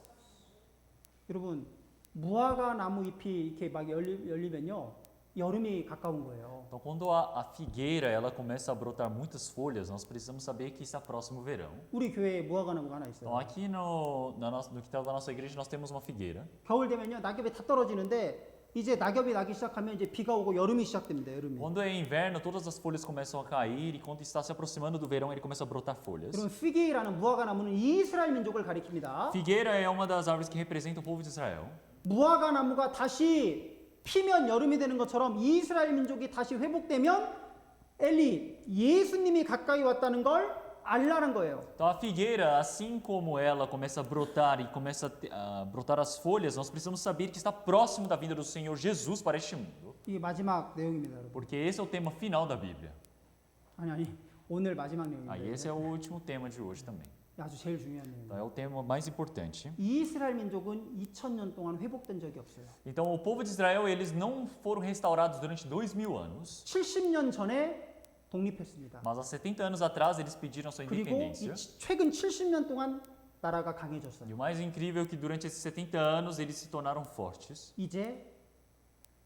여러분, 무화과 나무 잎이 이렇게 막 열리면요. 여름이 가까운 거예요. Então, quando a figueira ela começa a brotar muitas folhas, nós precisamos saber que está próximo o verão. 우리 교회에 무화과 나무가 하나 있어요. Então, aqui no quintal da nossa igreja nós temos uma figueira. 겨울 되면요 낙엽이 다 떨어지는데 이제 낙엽이 나기 시작하면 이제 비가 오고 여름이 시작됩니다. 여름이. Quando é inverno, todas as folhas começam a cair e quando está se aproximando do verão, ele começa a brotar folhas. 그럼 피게이라는 무화과 나무는 이스라엘 민족을 가리킵니다. Figueira é uma das árvores que representa o povo de Israel. 무화과 나무가 다시 피면 여름이 되는 것처럼 이스라엘 민족이 다시 회복되면 엘리 예수님이 가까이 왔다는 걸 알라는 거예요. Então a figueira, assim como ela começa a brotar e começa a brotar as folhas, nós precisamos saber que está próximo da vinda do Senhor Jesus para este mundo. 이게 마지막 내용입니다, 여러분. Porque esse é o tema final da Bíblia. 아니 오늘 마지막 Ah, e esse 내용인데 é o último tema de hoje também. 아주 제일 중요한 내용. Então, é o tema mais importante. 이스라엘 민족은 2000년 동안 회복된 적이 없어요. Então o povo de Israel, eles não foram restaurados durante 2000 anos, 70년 전에 독립했습니다. mas há 70 anos atrás eles pediram sua 그리고 independência. 최근 70년 동안 나라가 강해졌어요. E o mais incrível é que durante esses 70 anos eles se tornaram fortes. 이제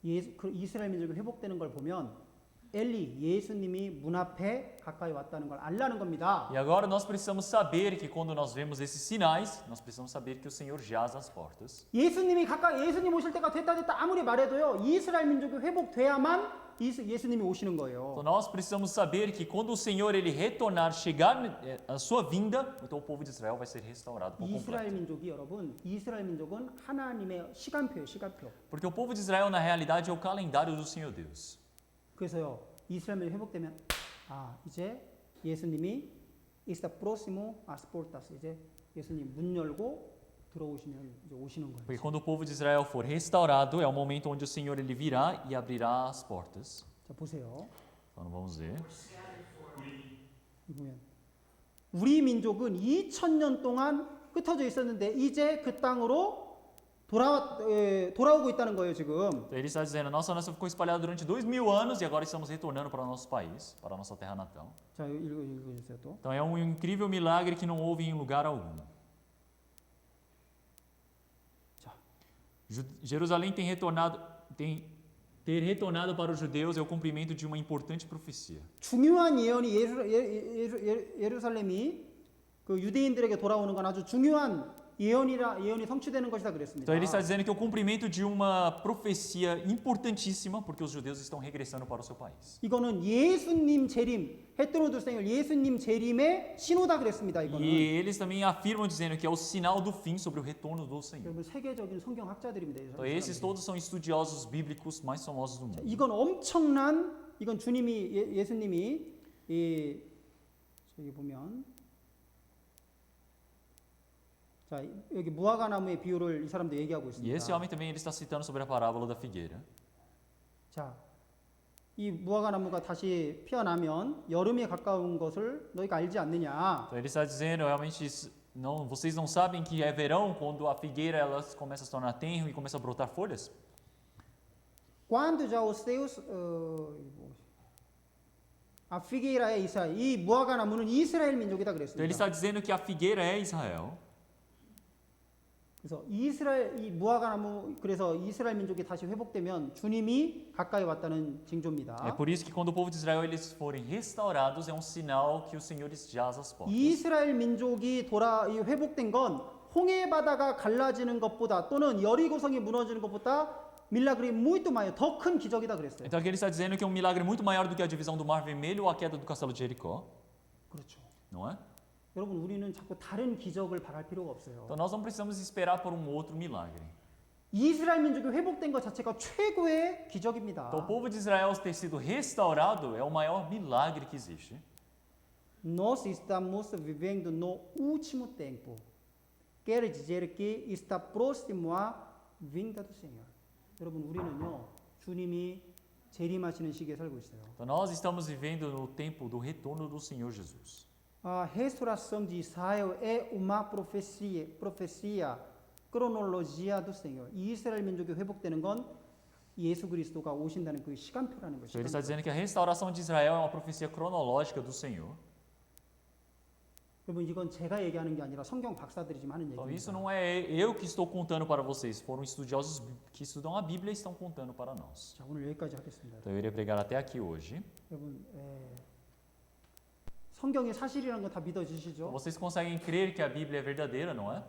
이스라엘 민족이 회복되는 걸 보면 엘리 예수님이 문 앞에 가까이 왔다는 걸 알라는 겁니다. E agora nós precisamos saber que quando nós vemos esses sinais, nós precisamos saber que o Senhor jaz às portas. 예수님 오실 때가 됐다 아무리 말해도요. 이스라엘 민족이 회복돼야만 예수님이 오시는 거예요. Então nós precisamos saber que quando o Senhor ele retornar, chegar a sua vinda, então o povo de Israel vai ser restaurado por 이스라엘 completo. 민족이 여러분, 이스라엘 민족은 하나님의 시간표예요, 시간표. Porque o povo de Israel na realidade é o calendário do Senhor Deus. 그래서요. 이스라엘 민족이 회복되면 이제 예수님이 está próximo às portas. 이제 예수님 문 열고 들어오시면 이제 오시는 거예요. Porque quando o povo de Israel for restaurado, é o momento onde o Senhor ele virá e abrirá as portas. 자, 보세요. Então vamos ver. 보면 우리 민족은 2000년 동안 흩어져 있었는데 이제 그 땅으로 돌아오고 있다는 거예요, 지금. Então ele está dizendo, nossa nação ficou espalhada durante 2000 anos e agora estamos retornando para o nosso país, para a nossa terra natal. 자, 읽어주세요 또. Então é um incrível milagre que não houve em lugar algum. Jerusalém ter retornado para os judeus é o cumprimento de uma importante profecia. 중요한 예언이 예루살렘이 그 유대인들에게 돌아오는 건 아주 중요한 예언이 성취되는 것이다 그랬습니다. Então ele está dizendo que é o cumprimento de uma profecia importantíssima porque os judeus estão regressando para o seu país. 이거는 예수님 재림, 헤트로드 생일 예수님 재림의 신호다 그랬습니다. 이거는. E eles também afirmam dizendo que é o sinal do fim sobre o retorno do Senhor. 여러분 세계적인 성경학자들입니다. Então esses todos são estudiosos bíblicos mais famosos do mundo. 이건 주님이 예수님이 저기 보면 자, 여기 무화과 나무의 비유를 이 사람도 얘기하고 E 있습니다. esse homem também ele está citando sobre a parábola da figueira. 자, 이 무화과 나무가 다시 피어나면 여름에 가까운 것을 너희가 알지 않느냐? Então ele está dizendo realmente não, vocês não sabem que é verão quando a figueira ela começa a se tornar tenro e começa a brotar folhas? Quando já os seus a figueira é Israel. 이 무화과 나무는 이스라엘 민족이다 Então ele 그랬습니다. está dizendo que a figueira é Israel. 그래서 그래서 이스라엘 민족이 다시 회복되면 주님이 가까이 왔다는 징조입니다. É por isso que quando o povo de Israel eles forem restaurados é um sinal que o Senhor jaz às portas. 이스라엘 민족이 회복된 건 홍해 바다가 갈라지는 것보다 또는 여리고성이 무너지는 것보다 밀라그리 muito maior, 더 큰 기적이다 그랬어요. Então aqui ele está dizendo que é um milagre muito maior do que a divisão do Mar Vermelho ou a queda do castelo de Jericó, 그렇죠. não é? 여러분 우리는 자꾸 다른 기적을 바랄 필요가 없어요. Então nós não precisamos esperar por um outro milagre. 이스라엘 민족이 회복된 것 자체가 최고의 기적입니다. Então o povo de Israel ter sido restaurado é o maior milagre que existe. Nós estamos vivendo no último tempo. Quer dizer que está próximo à vinda do Senhor. 여러분 우리는요 주님이 재림하시는 시기에 살고 있어요. Então nós estamos vivendo no tempo do retorno do Senhor Jesus. A restauração de Israel é uma profecia cronologia do Senhor. 이 이스라엘 민족이 회복되는 건 예수 그리스도가 오신다는 그 시간표라는 Então ele 것이죠. está dizendo que a restauração de Israel é uma profecia cronológica do Senhor. 여러분 이건 제가 얘기하는 게 아니라 성경 박사들이 지금 하는 Então isso 얘기입니다. não é eu que estou contando para vocês, foram estudiosos que estudam a Bíblia e estão contando para nós. 자, 오늘 여기까지 하겠습니다. Então eu irei pregar até aqui hoje. 여러분 성경이 사실이라는 거 다 Então, 믿어지시죠? vocês conseguem crer que a Bíblia é verdadeira, não é?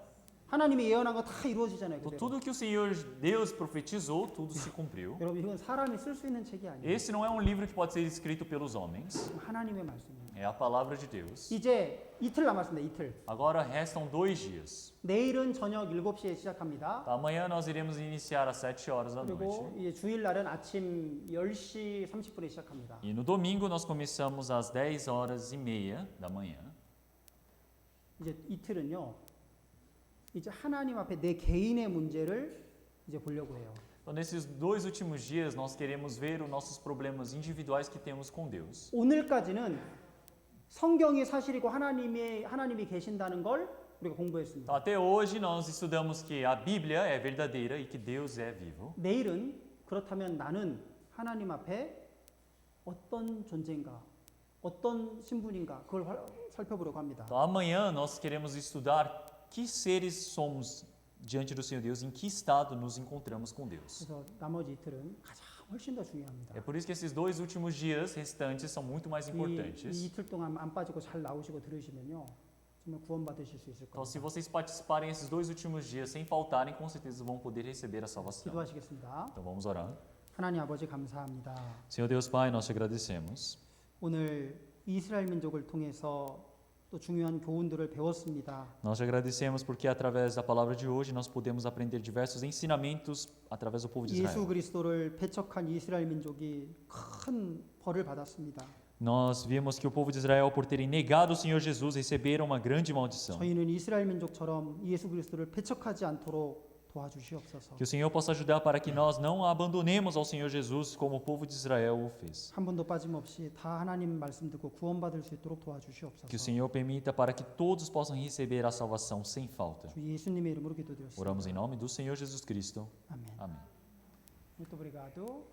하나님이 예언한 거 다 이루어지잖아요. Então 그대로. tudo que o Senhor Deus profetizou, tudo se cumpriu. 여러분 이건 사람이 쓸 수 있는 책이 아니에요. Esse não é um livro que pode ser escrito pelos homens, 하나님의 말씀이에요. é a palavra de Deus. 이제 이틀 남았습니다. 이틀. Agora restam 2 dias. 내일은 저녁 7시에 시작합니다. Amanhã nós iremos iniciar às 7 horas da 그리고 noite. 이제 주일날은 아침 10시 30분에 시작합니다. E no domingo nós começamos às 10 horas e meia da manhã. 이제 이틀은요. 이제 하나님 앞에 내 개인의 문제를 이제 보려고 해요. Então, nesses 2 últimos dias, nós queremos ver os nossos problemas individuais que temos com Deus. 오늘까지는 성경이 사실이고 하나님이 계신다는 걸 우리가 공부했습니다. Então, até hoje, nós estudamos que a Bíblia é verdadeira e que Deus é vivo. 내일은 그렇다면 나는 하나님 앞에 어떤 존재인가, 어떤 신분인가 그걸 살펴보려고 합니다. Então, amanhã, nós queremos estudar que seres somos diante do Senhor Deus, em que estado nos encontramos com Deus. 그래서 나머지 이틀은 가장 훨씬 더 중요합니다. É por isso que esses 2 últimos dias restantes são muito mais 이 importantes. 이틀 동안 안 빠지고 잘 나오시고 들으시면요, 정말 구원받으실 수 있을 Então, se 겁니다. vocês participarem esses 2 últimos dias sem faltarem, com certeza vão poder receber a salvação. 기도하시겠습니다. Então, vamos orar. 하나님 아버지 감사합니다. Senhor Deus Pai, nós te agradecemos. 오늘 이스라엘 민족을 통해서 또 중요한 교훈들을 배웠습니다. Nós te agradecemos porque através da palavra de hoje nós podemos aprender diversos ensinamentos através do povo de 예수 Israel. 그리스도를 배척한 이스라엘 민족이 큰 벌을 받았습니다. Nós vimos que o povo de Israel, por terem negado o Senhor Jesus, receberam uma grande maldição. 저희는 이스라엘 민족처럼 예수 그리스도를 배척하지 않도록 도와주시옵소서. Que o Senhor possa ajudar para que nós não abandonemos ao Senhor Jesus como o povo de Israel o fez. 한 번도 빠짐없이 다 하나님 말씀 듣고 구원받을 수 있도록 도와주시옵소서. Que o Senhor permita para que todos possam receber a salvação sem falta. 주 예수님의 이름으로 기도드렸습니다. Oramos em nome do Senhor Jesus Cristo. 아멘. Amém. Muito obrigado.